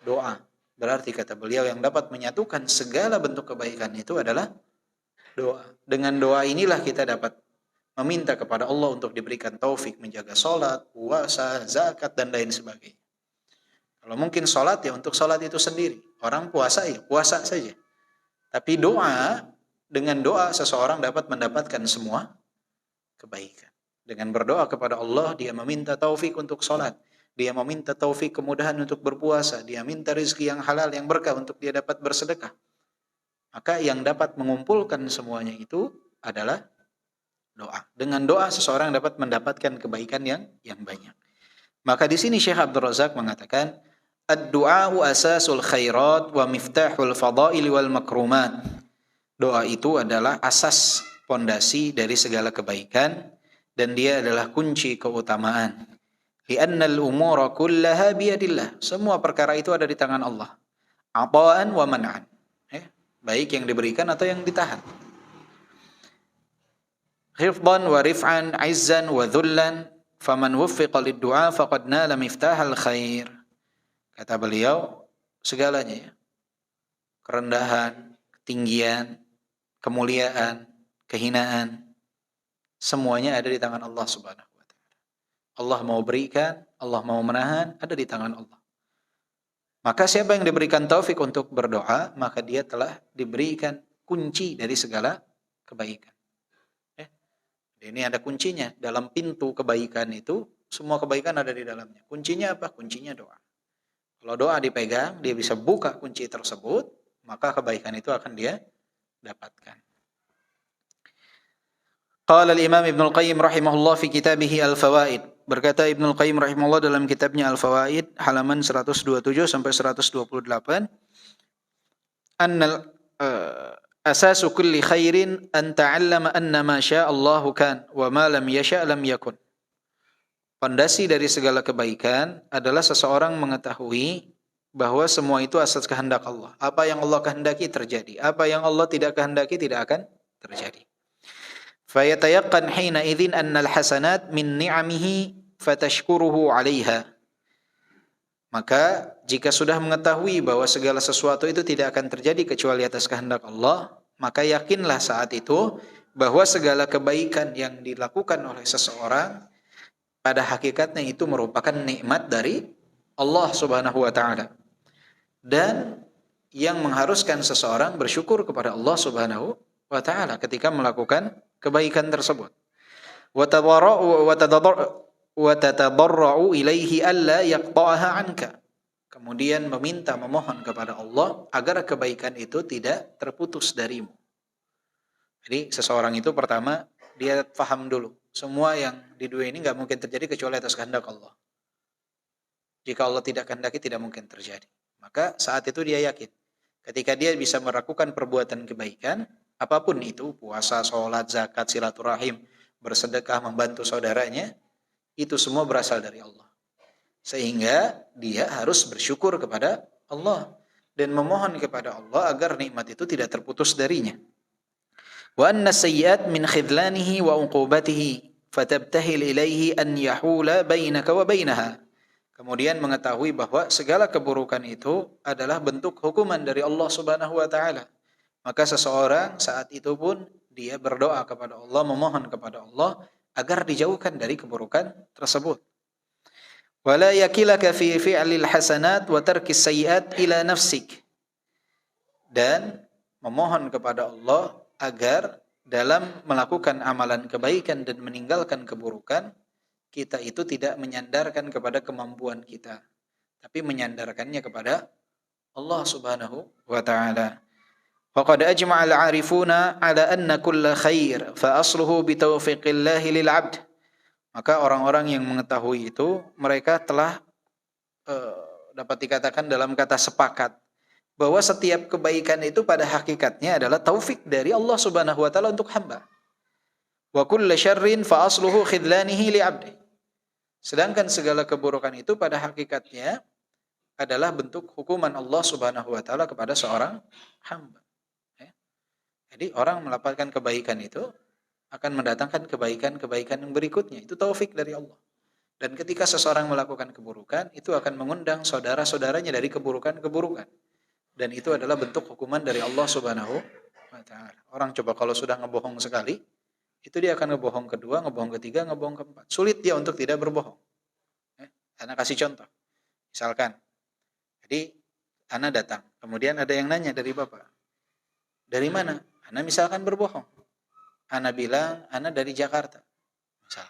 doa. Berarti kata beliau yang dapat menyatukan segala bentuk kebaikan itu adalah doa. Dengan doa inilah kita dapat meminta kepada Allah untuk diberikan taufik menjaga sholat, puasa, zakat, dan lain sebagainya. Kalau mungkin sholat ya untuk sholat itu sendiri. Orang puasa ya puasa saja. Tapi doa, dengan doa seseorang dapat mendapatkan semua kebaikan. Dengan berdoa kepada Allah, dia meminta taufik untuk sholat. Dia meminta taufik kemudahan untuk berpuasa. Dia minta rezeki yang halal, yang berkah untuk dia dapat bersedekah. Maka yang dapat mengumpulkan semuanya itu adalah doa. Dengan doa seseorang dapat mendapatkan kebaikan yang banyak. Maka di sini Syekh Abdul Razak mengatakan, ad-du'a'u asasul khairat wa miftahul fadaili wal makrumat. Doa itu adalah asas pondasi dari segala kebaikan dan dia adalah kunci keutamaan. Li'annal umura kullaha biyadillah. Semua perkara itu ada di tangan Allah. Ata'an wa man'an. Baik yang diberikan atau yang ditahan. Hifdhan wa rif'an, izzan wa dhullan, faman wuffiqa lid-du'a faqad nala miftahal khair. Kata beliau, segalanya ya. Kerendahan, ketinggian, kemuliaan, kehinaan, semuanya ada di tangan Allah Subhanahu wa ta'ala. Allah mau berikan, Allah mau menahan, ada di tangan Allah. Maka siapa yang diberikan taufik untuk berdoa, maka dia telah diberikan kunci dari segala kebaikan. Ini ada kuncinya. Dalam pintu kebaikan itu, semua kebaikan ada di dalamnya. Kuncinya apa? Kuncinya doa. Kalau doa dipegang, dia bisa buka kunci tersebut, maka kebaikan itu akan dia dapatkan. Qala al-Imam Ibnu Al-Qayyim rahimahullah fi kitabih Al-Fawaid. Berkata Ibnu Al-Qayyim rahimahullah dalam kitabnya Al-Fawaid halaman 127 sampai 128, annal asasu kulli khairin an ta'allama anna ma syaa Allahu kan wa ma lam yasha' lam yakun. Pondasi dari segala kebaikan adalah seseorang mengetahui bahwa semua itu asas kehendak Allah. Apa yang Allah kehendaki terjadi, apa yang Allah tidak kehendaki tidak akan terjadi. Fayatayaqqan hina idzin annal hasanat min ni'amihi fatashkuruhu 'alaiha. Maka jika sudah mengetahui bahwa segala sesuatu itu tidak akan terjadi kecuali atas kehendak Allah, maka yakinlah saat itu bahwa segala kebaikan yang dilakukan oleh seseorang pada hakikatnya itu merupakan nikmat dari Allah Subhanahu wa ta'ala. Dan yang mengharuskan seseorang bersyukur kepada Allah Subhanahu wa ta'ala ketika melakukan kebaikan tersebut. Wa tatadarra'u ilaihi alla yaqta'aha anka. Kemudian meminta, memohon kepada Allah agar kebaikan itu tidak terputus darimu. Jadi seseorang itu pertama dia faham dulu, semua yang di dunia ini nggak mungkin terjadi kecuali atas kehendak Allah. Jika Allah tidak kehendaki tidak mungkin terjadi. Maka saat itu dia yakin, ketika dia bisa melakukan perbuatan kebaikan, apapun itu, puasa, sholat, zakat, silaturahim, bersedekah, membantu saudaranya, itu semua berasal dari Allah. Sehingga dia harus bersyukur kepada Allah dan memohon kepada Allah agar nikmat itu tidak terputus darinya. Wa anna sayyi'at min khidlanihi wa uqubatihi fatabtahil ilaihi an yahula bainaka wa bainaha. Kemudian mengetahui bahwa segala keburukan itu adalah bentuk hukuman dari Allah Subhanahu wa ta'ala. Maka seseorang saat itu pun dia berdoa kepada Allah, memohon kepada Allah agar dijauhkan dari keburukan tersebut. Wala yakilaka fi fi'lil hasanat wa tarkis sayyi'at ila nafsik. Dan memohon kepada Allah agar dalam melakukan amalan kebaikan dan meninggalkan keburukan, kita itu tidak menyandarkan kepada kemampuan kita, tapi menyandarkannya kepada Allah Subhanahu wa taala. Faqad ajma'a al-'arifuna 'ala anna kulla khair fa asluhu bi taufiqillahi lil 'abd. Maka orang-orang yang mengetahui itu, mereka telah dapat dikatakan dalam kata sepakat bahwa setiap kebaikan itu pada hakikatnya adalah taufik dari Allah Subhanahu wa taala untuk hamba. Wa kullu syarrin fa asluhu khidlanihi li 'abdi. Sedangkan segala keburukan itu pada hakikatnya adalah bentuk hukuman Allah Subhanahu wa taala kepada seorang hamba. Jadi orang mendapatkan kebaikan itu akan mendatangkan kebaikan-kebaikan yang berikutnya. Itu taufik dari Allah. Dan ketika seseorang melakukan keburukan, itu akan mengundang saudara-saudaranya dari keburukan-keburukan. Dan itu adalah bentuk hukuman dari Allah Subhanahu wa taala. Orang coba kalau sudah ngebohong sekali, itu dia akan ngebohong kedua, ngebohong ketiga, ngebohong keempat. Sulit dia untuk tidak berbohong. Ana kasih contoh. Misalkan, jadi Ana datang, kemudian ada yang nanya dari Bapak. Dari mana? Ana misalkan berbohong. Ana bilang, Ana dari Jakarta. Misal.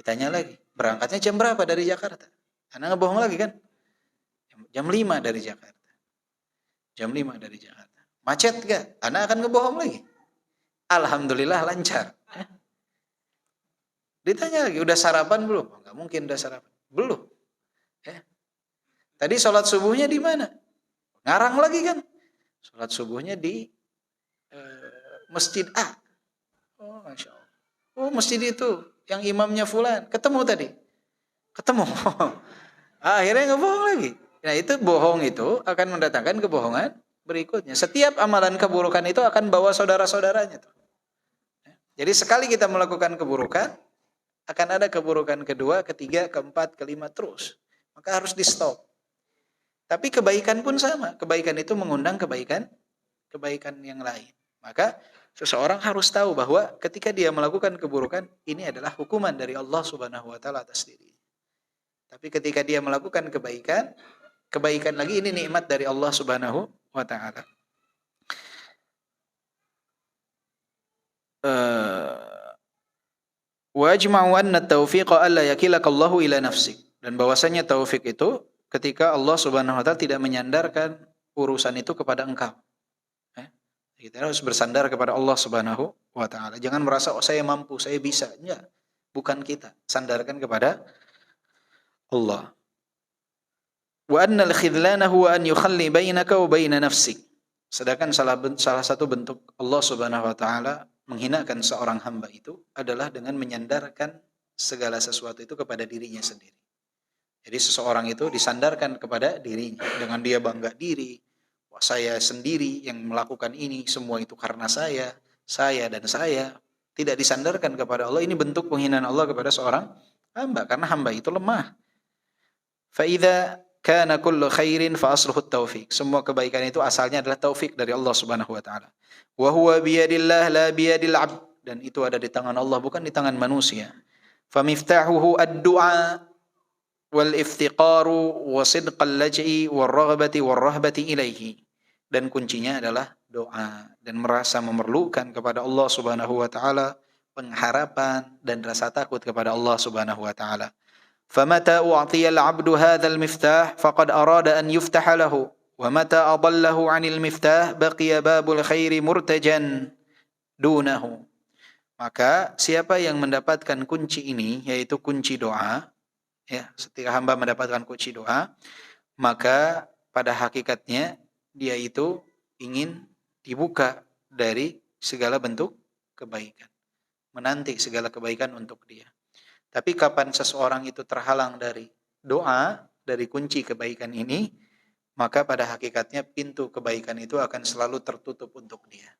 Ditanya lagi, berangkatnya jam berapa dari Jakarta? Ana ngebohong lagi kan? Jam 5 dari Jakarta. Jam 5 dari Jakarta. Macet gak? Ana akan ngebohong lagi. Alhamdulillah lancar. Ditanya lagi, udah sarapan belum? Enggak mungkin udah sarapan. Belum. Tadi sholat subuhnya di mana? Ngarang lagi kan? Sholat subuhnya di Masjid A. Oh, Masya Allah. Oh, masjid itu yang imamnya fulan. Ketemu tadi? Ketemu. Akhirnya ngebohong lagi. Nah itu bohong itu akan mendatangkan kebohongan berikutnya. Setiap amalan keburukan itu akan bawa saudara-saudaranya. Jadi sekali kita melakukan keburukan, akan ada keburukan kedua, ketiga, keempat, kelima, terus. Maka harus di stop. Tapi kebaikan pun sama. Kebaikan itu mengundang kebaikan yang lain. Maka seseorang harus tahu bahwa ketika dia melakukan keburukan, ini adalah hukuman dari Allah Subhanahu wa taala atas diri. Tapi ketika dia melakukan kebaikan lagi, ini nikmat dari Allah Subhanahu wa taala. Wa ajma'u anna at-tawfiqa alla yakilaka Allahu ila nafsik. Dan bahwasanya taufik itu ketika Allah Subhanahu wa taala tidak menyandarkan urusan itu kepada engkau. Kita harus bersandar kepada Allah Subhanahu wa taala. Jangan merasa oh saya mampu, saya bisa. Enggak. Bukan kita. Sandarkan kepada Allah. Wa annal khidlana huwa an yukhalli bainaka wa baina nafsik. Sedangkan salah satu bentuk Allah Subhanahu wa taala menghinakan seorang hamba itu adalah dengan menyandarkan segala sesuatu itu kepada dirinya sendiri. Jadi seseorang itu disandarkan kepada dirinya dengan dia bangga diri. Wah, saya sendiri yang melakukan ini, semua itu karena saya dan saya. Tidak disandarkan kepada Allah, ini bentuk penghinaan Allah kepada seorang hamba karena hamba itu lemah. Fa idza kana kullu khairin fa asluhu at-taufiq. Semua kebaikan itu asalnya adalah taufik dari Allah Subhanahu wa taala. Wa huwa biyadillah la biyadil 'abd. Dan itu ada di tangan Allah bukan di tangan manusia. Fa miftahuhu ad-du'a wal iftiqaru wa sidqal laj'i war raghbati war rahbati ilaihi. Dan kuncinya adalah doa dan merasa memerlukan kepada Allah Subhanahu wa taala, pengharapan dan rasa takut kepada Allah Subhanahu wa taala. فمتى أعطي العبد هذا المفتاح فقد أراد أن يفتح له ومتى أضله عن المفتاح بقي باب الخير مرتجا دونه. Maka siapa yang mendapatkan kunci ini, yaitu kunci doa, ya, ketika hamba mendapatkan kunci doa, maka pada hakikatnya dia itu ingin dibuka dari segala bentuk kebaikan, menanti segala kebaikan untuk dia. Tapi kapan seseorang itu terhalang dari doa, dari kunci kebaikan ini, maka pada hakikatnya pintu kebaikan itu akan selalu tertutup untuk dia.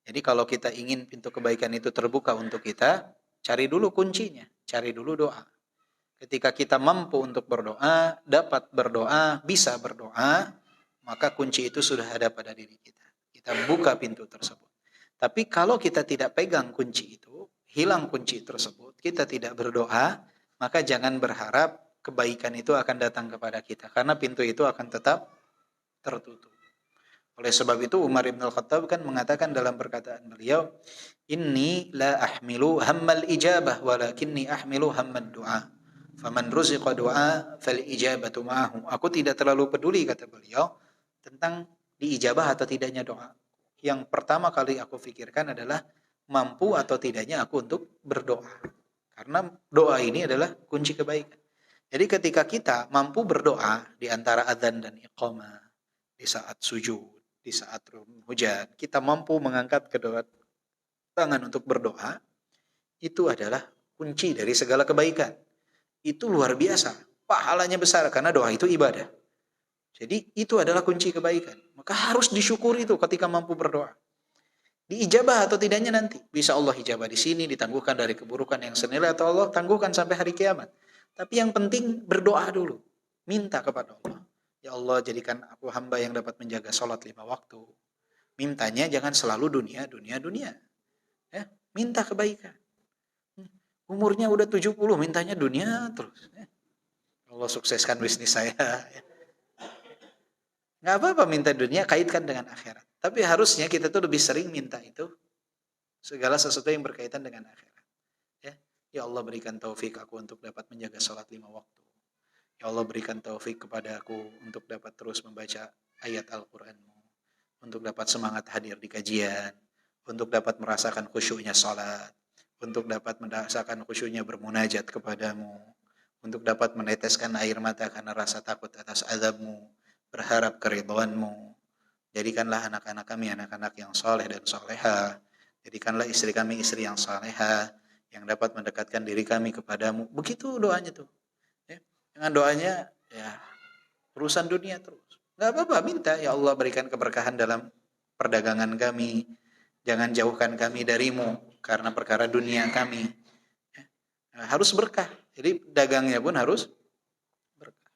Jadi kalau kita ingin pintu kebaikan itu terbuka untuk kita, cari dulu kuncinya, cari dulu doa. Ketika kita mampu untuk berdoa, dapat berdoa, bisa berdoa, maka kunci itu sudah ada pada diri kita. Kita buka pintu tersebut. Tapi kalau kita tidak pegang kunci itu, hilang kunci tersebut, kita tidak berdoa, maka jangan berharap kebaikan itu akan datang kepada kita, karena pintu itu akan tetap tertutup. Oleh sebab itu Umar bin Al-Khattab kan mengatakan dalam perkataan beliau, "Inni la ahmilu hammal ijabah walakinni ahmilu hammad du'a. Faman ruziqa du'a fal ijabatu ma'ahu." Aku tidak terlalu peduli, kata beliau, tentang diijabah atau tidaknya doa. Yang pertama kali aku pikirkan adalah mampu atau tidaknya aku untuk berdoa. Karena doa ini adalah kunci kebaikan. Jadi ketika kita mampu berdoa di antara adzan dan iqamah, di saat sujud, di saat hujan, kita mampu mengangkat kedua tangan untuk berdoa, itu adalah kunci dari segala kebaikan. Itu luar biasa, pahalanya besar karena doa itu ibadah. Jadi itu adalah kunci kebaikan. Maka harus disyukuri itu ketika mampu berdoa. Diijabah atau tidaknya nanti, bisa Allah ijabah di sini, ditangguhkan dari keburukan yang senilai, atau Allah tangguhkan sampai hari kiamat. Tapi yang penting berdoa dulu, minta kepada Allah. Ya Allah, jadikan aku hamba yang dapat menjaga sholat 5 waktu. Mintanya jangan selalu dunia. Ya, minta kebaikan. Umurnya udah 70, mintanya dunia terus. Ya. Allah sukseskan bisnis saya. Ya. Nggak apa-apa minta dunia, kaitkan dengan akhirat. Tapi harusnya kita tuh lebih sering minta itu, segala sesuatu yang berkaitan dengan akhirat. Ya Allah, berikan taufik aku untuk dapat menjaga sholat 5 waktu. Ya Allah, berikan taufik kepada aku untuk dapat terus membaca ayat Al-Quranmu, untuk dapat semangat hadir di kajian, untuk dapat merasakan khusyuknya sholat, untuk dapat merasakan khusyuknya bermunajat kepadamu, untuk dapat meneteskan air mata karena rasa takut atas azabmu, berharap keridhaanmu. Jadikanlah anak-anak kami anak-anak yang soleh dan soleha. Jadikanlah istri kami istri yang soleha, yang dapat mendekatkan diri kami kepadamu. Begitu doanya tuh. Ya. Dengan doanya, ya urusan dunia terus. Gak apa-apa, minta, ya Allah berikan keberkahan dalam perdagangan kami. Jangan jauhkan kami darimu karena perkara dunia kami. Ya. Nah, harus berkah. Jadi dagangnya pun harus berkah.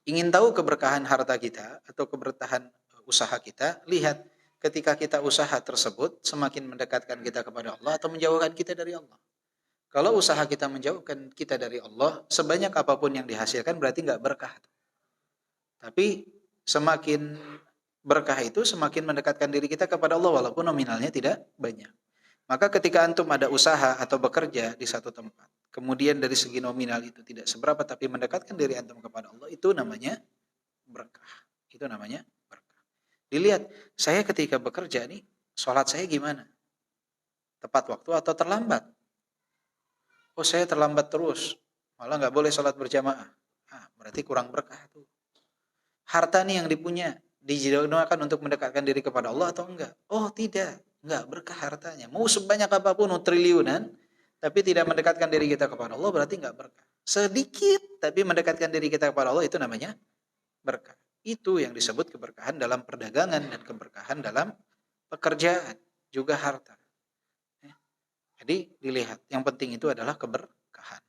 Ingin tahu keberkahan harta kita atau keberkahan usaha kita, lihat ketika kita usaha tersebut semakin mendekatkan kita kepada Allah atau menjauhkan kita dari Allah. Kalau usaha kita menjauhkan kita dari Allah, sebanyak apapun yang dihasilkan berarti nggak berkah. Tapi semakin berkah itu semakin mendekatkan diri kita kepada Allah walaupun nominalnya tidak banyak. Maka ketika antum ada usaha atau bekerja di satu tempat, kemudian dari segi nominal itu tidak seberapa tapi mendekatkan diri antum kepada Allah, itu namanya berkah. Itu namanya berkah. Dilihat, saya ketika bekerja nih, sholat saya gimana? Tepat waktu atau terlambat? Oh, saya terlambat terus, malah nggak boleh sholat berjamaah. Berarti kurang berkah tuh. Harta nih yang dipunya, digunakan untuk mendekatkan diri kepada Allah atau enggak? Oh tidak, enggak berkah hartanya. Mau sebanyak apapun, triliunan, tapi tidak mendekatkan diri kita kepada Allah, berarti enggak berkah. Sedikit, tapi mendekatkan diri kita kepada Allah, itu namanya berkah. Itu yang disebut keberkahan dalam perdagangan dan keberkahan dalam pekerjaan, juga harta. Jadi dilihat, yang penting itu adalah keberkahan.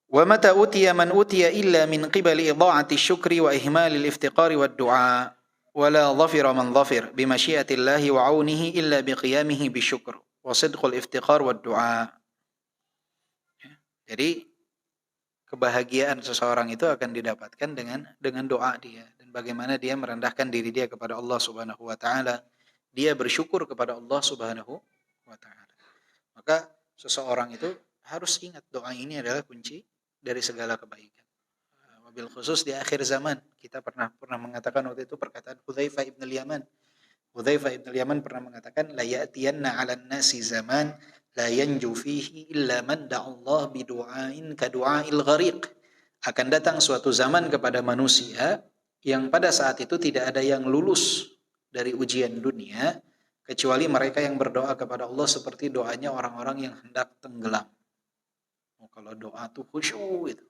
Wa mata utiya man utiya illa min qibali idha'ati syukri wa ihmali al-iftiqari wa du'a wa la dhafira man dhafir bi masyiatillahi wa 'aunihi illa bi qiyamihi bi syukr wa sidqul iftiqar wa du'a. Jadi kebahagiaan seseorang itu akan didapatkan dengan doa dia, dan bagaimana dia merendahkan diri dia kepada Allah Subhanahu wa taala. Dia bersyukur kepada Allah Subhanahu wa taala. Maka seseorang itu harus ingat doa ini adalah kunci dari segala kebaikan. Wabil khusus di akhir zaman, kita pernah mengatakan waktu itu perkataan Hudzaifah ibn al-Yaman. Hudzaifah ibn al-Yaman pernah mengatakan, la ya'tiyanna 'alan nasi zaman la yanju fihi illa man da'allah bi du'ain ka du'ail ghariq. Akan datang suatu zaman kepada manusia yang pada saat itu tidak ada yang lulus dari ujian dunia kecuali mereka yang berdoa kepada Allah seperti doanya orang-orang yang hendak tenggelam. Kalau doa tuh khusyuk gitu.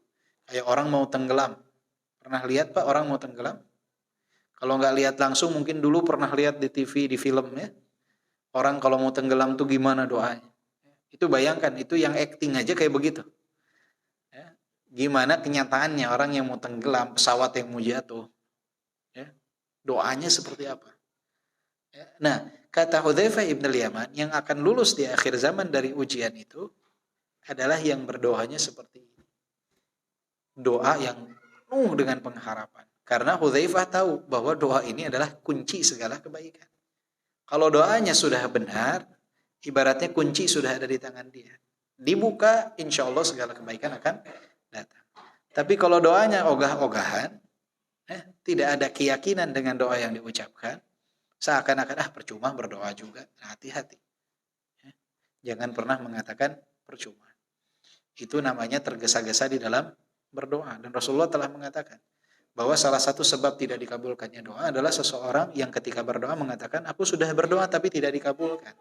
Kayak orang mau tenggelam. Pernah lihat Pak orang mau tenggelam? Kalau nggak lihat langsung mungkin dulu pernah lihat di TV, di film ya. Orang kalau mau tenggelam tuh gimana doanya. Itu bayangkan, itu yang acting aja kayak begitu. Ya. Gimana kenyataannya orang yang mau tenggelam, pesawat yang mau jatuh. Ya. Doanya seperti apa? Nah, kata Hudzaifah ibn al-Yaman, yang akan lulus di akhir zaman dari ujian itu adalah yang berdoanya seperti ini. Doa yang penuh dengan pengharapan. Karena Hudzaifah tahu bahwa doa ini adalah kunci segala kebaikan. Kalau doanya sudah benar, ibaratnya kunci sudah ada di tangan dia. Dibuka, insya Allah segala kebaikan akan datang. Tapi kalau doanya ogah-ogahan, tidak ada keyakinan dengan doa yang diucapkan, seakan-akan percuma berdoa juga. Hati-hati. Jangan pernah mengatakan percuma. Itu namanya tergesa-gesa di dalam berdoa. Dan Rasulullah telah mengatakan bahwa salah satu sebab tidak dikabulkannya doa adalah seseorang yang ketika berdoa mengatakan, aku sudah berdoa tapi tidak dikabulkan.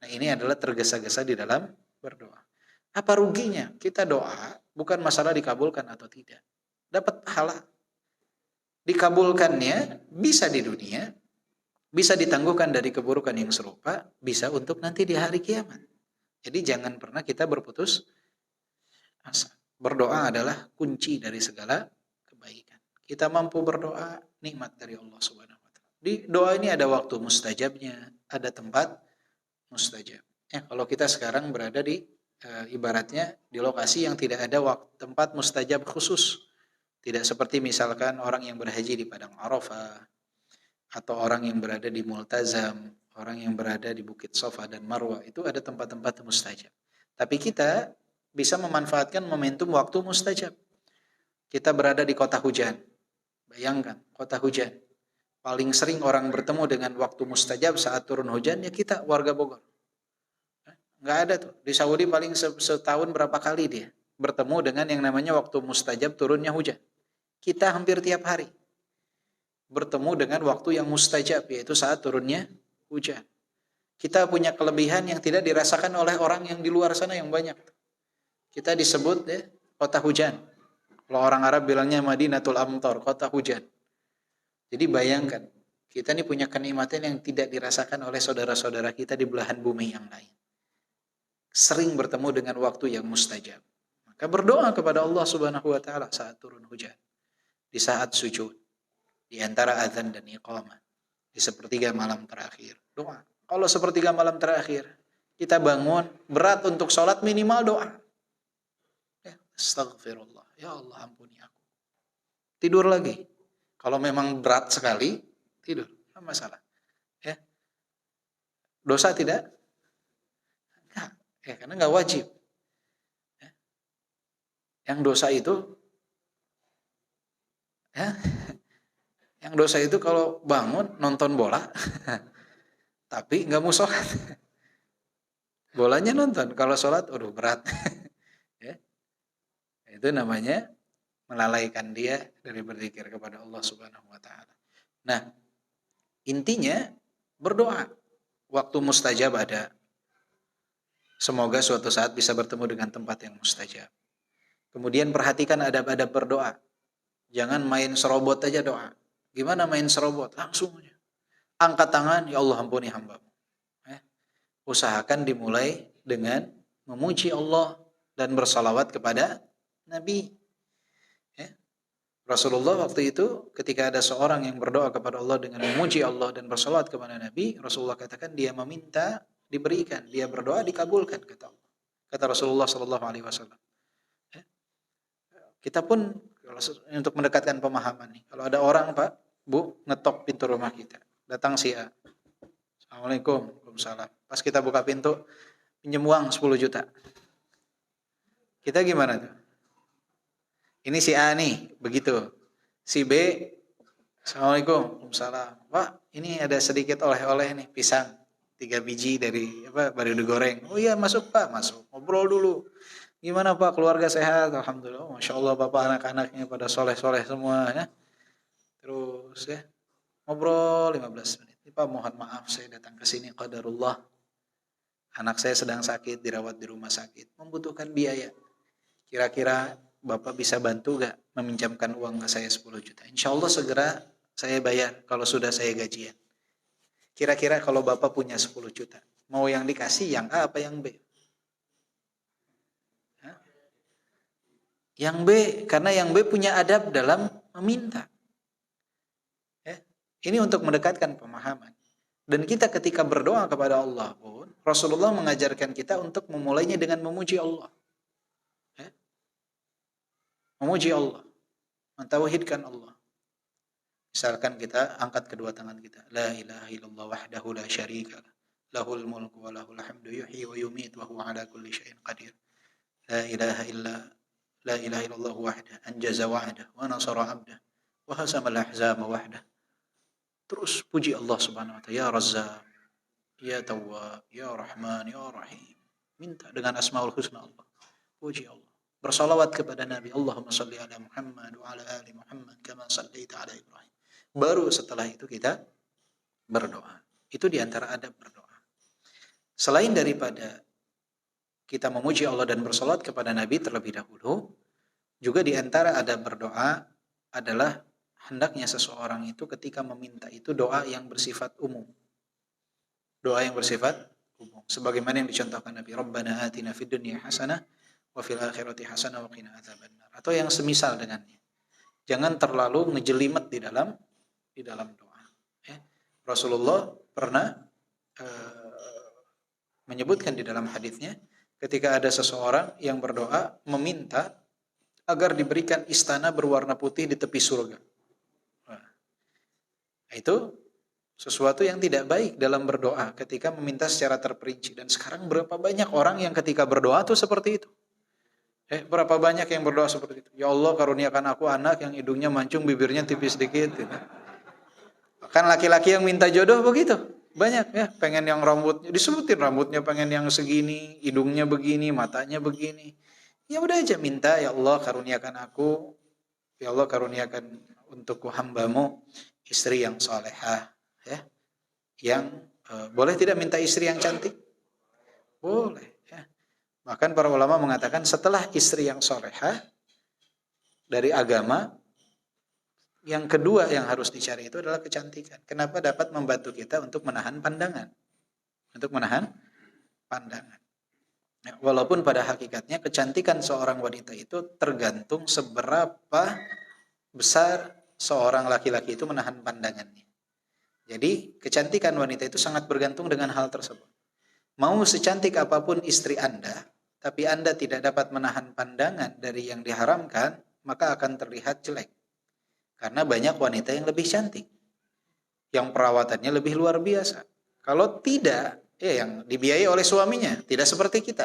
Nah, ini adalah tergesa-gesa di dalam berdoa. Apa ruginya? Kita doa bukan masalah dikabulkan atau tidak. Dapat pahala. Dikabulkannya bisa di dunia, bisa ditangguhkan dari keburukan yang serupa, bisa untuk nanti di hari kiamat. Jadi jangan pernah kita berputus asa. Berdoa adalah kunci dari segala kebaikan. Kita mampu berdoa, nikmat dari Allah Subhanahu wa taala. Di doa ini ada waktu mustajabnya, ada tempat mustajab. Kalau kita sekarang berada di ibaratnya di lokasi yang tidak ada tempat mustajab khusus. Tidak seperti misalkan orang yang berhaji di Padang Arafah, atau orang yang berada di Multazam, orang yang berada di Bukit Safa dan Marwah, itu ada tempat-tempat mustajab. Tapi kita bisa memanfaatkan momentum waktu mustajab. Kita berada di kota hujan. Bayangkan, kota hujan. Paling sering orang bertemu dengan waktu mustajab saat turun hujan, ya kita warga Bogor. Nggak ada tuh. Di Saudi paling setahun berapa kali dia bertemu dengan yang namanya waktu mustajab turunnya hujan. Kita hampir tiap hari bertemu dengan waktu yang mustajab, yaitu saat turunnya hujan. Kita punya kelebihan yang tidak dirasakan oleh orang yang di luar sana yang banyak. Kita disebut kota hujan. Kalau orang Arab bilangnya Madinatul Amtar, kota hujan. Jadi bayangkan, kita ini punya kenikmatan yang tidak dirasakan oleh saudara-saudara kita di belahan bumi yang lain. Sering bertemu dengan waktu yang mustajab. Maka berdoa kepada Allah Subhanahu wa taala saat turun hujan. Di saat sujud, di antara azan dan iqamah, di sepertiga malam terakhir. Doa. Kalau sepertiga malam terakhir, kita bangun, berat untuk sholat, minimal doa. Astaghfirullah. Ya Allah, ampuni aku. Tidur lagi. Kalau memang berat sekali, tidur. Tidak masalah. Dosa tidak? Enggak. Karena enggak wajib. Yang dosa itu, yang dosa itu kalau bangun nonton bola, tapi enggak mau sholat. Bolanya nonton, kalau sholat, berat. Itu namanya melalaikan dia dari berzikir kepada Allah Subhanahu wa taala. Nah, intinya berdoa. Waktu mustajab ada. Semoga suatu saat bisa bertemu dengan tempat yang mustajab. Kemudian perhatikan adab-adab berdoa. Jangan main serobot aja doa. Gimana main serobot? Langsung aja. Angkat tangan, ya Allah ampuni hambamu. Usahakan dimulai dengan memuji Allah dan bersalawat kepada Nabi. Rasulullah waktu itu ketika ada seorang yang berdoa kepada Allah dengan memuji Allah dan bersalawat kepada Nabi, Rasulullah katakan dia meminta diberikan, dia berdoa dikabulkan, kata Allah. Kata Rasulullah sallallahu alaihi wasallam. Kita pun untuk mendekatkan pemahaman nih. Kalau ada orang, Pak, Bu, ngetok pintu rumah kita. Datang si A. Assalamualaikum, waalaikumsalam. Pas kita buka pintu, pinjam uang 10 juta. Kita gimana tuh? Ini si A nih, begitu. Si B, Assalamualaikum, waalaikumsalam. Pak, ini ada sedikit oleh-oleh nih, pisang. 3 biji dari baru digoreng. Oh iya, masuk Pak, masuk. Ngobrol dulu. Gimana Pak, keluarga sehat? Alhamdulillah, Masya Allah Bapak anak-anaknya pada soleh-soleh semua. Ya. Terus ngobrol 15 menit. Pak, mohon maaf saya datang ke sini qadarullah. Anak saya sedang sakit, dirawat di rumah sakit. Membutuhkan biaya. Kira-kira Bapak bisa bantu gak meminjamkan uang ke saya 10 juta? Insya Allah segera saya bayar kalau sudah saya gajian. Kira-kira kalau Bapak punya 10 juta, mau yang dikasih yang A apa yang B? Yang B, karena yang B punya adab dalam meminta. Ini untuk mendekatkan pemahaman. Dan kita ketika berdoa kepada Allah pun, Rasulullah mengajarkan kita untuk memulainya dengan memuji Allah. Ya? Memuji Allah. Mentauhidkan Allah. Misalkan kita angkat kedua tangan kita. La ilaha illallah wahdahu la syarika lah. Lahul mulku wa lahul hamdu yuhyi wa yumiit wa huwa ala kulli syai'in qadir. La ilaha illallah wahdahu anjaza wa'dah wa nasara 'abdah wa hasama al-ahzama wahdah. Terus puji Allah Subhanahu wa taala, ya Razzaq, ya Tawwab, ya Rahman, ya Rahim. Minta dengan Asmaul Husna Allah. Puji Allah. Bersalawat kepada Nabi, Allahumma salli ala Muhammad wa ala ali Muhammad kama sallaita ala Ibrahim. Baru setelah itu kita berdoa. Itu diantara adab berdoa. Selain daripada kita memuji Allah dan bersalawat kepada Nabi terlebih dahulu, juga diantara adab berdoa adalah hendaknya seseorang itu ketika meminta itu doa yang bersifat umum. Doa yang bersifat umum. Sebagaimana yang dicontohkan Nabi, Rabbana atina fid dunya hasanah wa fil akhirati hasanah wa qina adzabannar. Atau yang semisal dengannya. Jangan terlalu ngejelimet di dalam doa. Ya. Rasulullah pernah menyebutkan di dalam hadisnya, ketika ada seseorang yang berdoa meminta agar diberikan istana berwarna putih di tepi surga. Nah, itu sesuatu yang tidak baik dalam berdoa ketika meminta secara terperinci. Dan sekarang berapa banyak orang yang ketika berdoa tuh seperti itu. Berapa banyak yang berdoa seperti itu. Ya Allah, karuniakan aku anak yang hidungnya mancung, bibirnya tipis sedikit. Gitu. Kan laki-laki yang minta jodoh begitu. Banyak ya, pengen yang rambutnya, disebutin rambutnya pengen yang segini, hidungnya begini, matanya begini. Ya udah aja minta, ya Allah karuniakan aku, ya Allah karuniakan untukku hambamu istri yang salehah, ya. Yang boleh tidak minta istri yang cantik? Boleh. Ya. Bahkan para ulama mengatakan setelah istri yang salehah dari agama, yang kedua yang harus dicari itu adalah kecantikan. Kenapa? Dapat membantu kita untuk menahan pandangan. Untuk menahan pandangan. Ya, walaupun pada hakikatnya kecantikan seorang wanita itu tergantung seberapa besar seorang laki-laki itu menahan pandangannya. Jadi kecantikan wanita itu sangat bergantung dengan hal tersebut. Mau secantik apapun istri Anda, tapi Anda tidak dapat menahan pandangan dari yang diharamkan, maka akan terlihat jelek. Karena banyak wanita yang lebih cantik, yang perawatannya lebih luar biasa. Kalau tidak, ya yang dibiayai oleh suaminya, tidak seperti kita.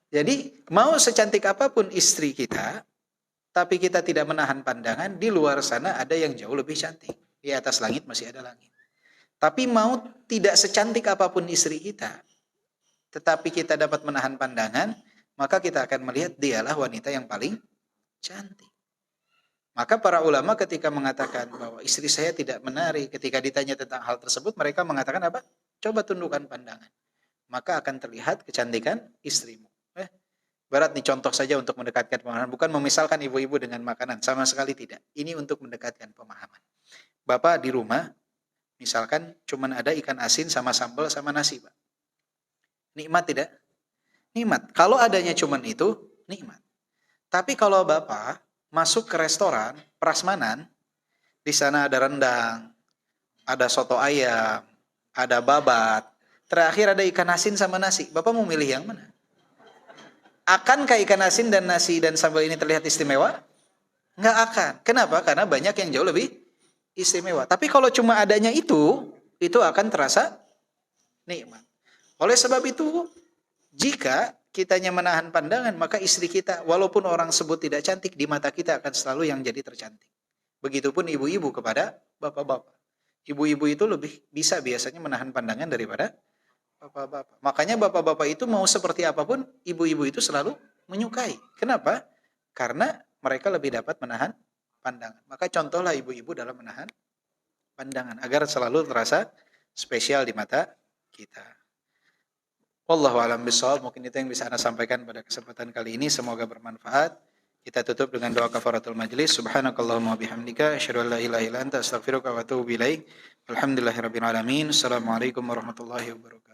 Jadi mau secantik apapun istri kita, tapi kita tidak menahan pandangan, di luar sana ada yang jauh lebih cantik. Di atas langit masih ada langit. Tapi mau tidak secantik apapun istri kita, tetapi kita dapat menahan pandangan, maka kita akan melihat dialah wanita yang paling cantik. Maka para ulama ketika mengatakan bahwa istri saya tidak menarik, ketika ditanya tentang hal tersebut, mereka mengatakan apa? Coba tundukkan pandangan. Maka akan terlihat kecantikan istrimu. Barat nih contoh saja untuk mendekatkan pemahaman. Bukan memisalkan ibu-ibu dengan makanan. Sama sekali tidak. Ini untuk mendekatkan pemahaman. Bapak di rumah, misalkan cuman ada ikan asin sama sambal sama nasi, Pak. Nikmat tidak? Nikmat. Kalau adanya cuman itu, nikmat. Tapi kalau Bapak masuk ke restoran, prasmanan, di sana ada rendang, ada soto ayam, ada babat, terakhir ada ikan asin sama nasi. Bapak mau milih yang mana? Akankah ikan asin dan nasi dan sambal ini terlihat istimewa? Nggak akan. Kenapa? Karena banyak yang jauh lebih istimewa. Tapi kalau cuma adanya itu akan terasa nikmat. Oleh sebab itu, jika kitanya menahan pandangan, maka istri kita, walaupun orang sebut tidak cantik, di mata kita akan selalu yang jadi tercantik. Begitupun ibu-ibu kepada bapak-bapak. Ibu-ibu itu lebih bisa biasanya menahan pandangan daripada bapak-bapak. Makanya bapak-bapak itu mau seperti apapun, ibu-ibu itu selalu menyukai. Kenapa? Karena mereka lebih dapat menahan pandangan. Maka contohlah ibu-ibu dalam menahan pandangan, agar selalu terasa spesial di mata kita. Wallahu a'lam bishawab. Mungkin itu yang bisa Anda sampaikan pada kesempatan kali ini. Semoga bermanfaat. Kita tutup dengan doa kafaratul majlis. Subhanakallahumma bihamdika asyhadu an la ilaha illa anta astaghfiruka wa atubu ilaik. Alhamdulillahirabbil alamin. Assalamualaikum warahmatullahi wabarakatuh.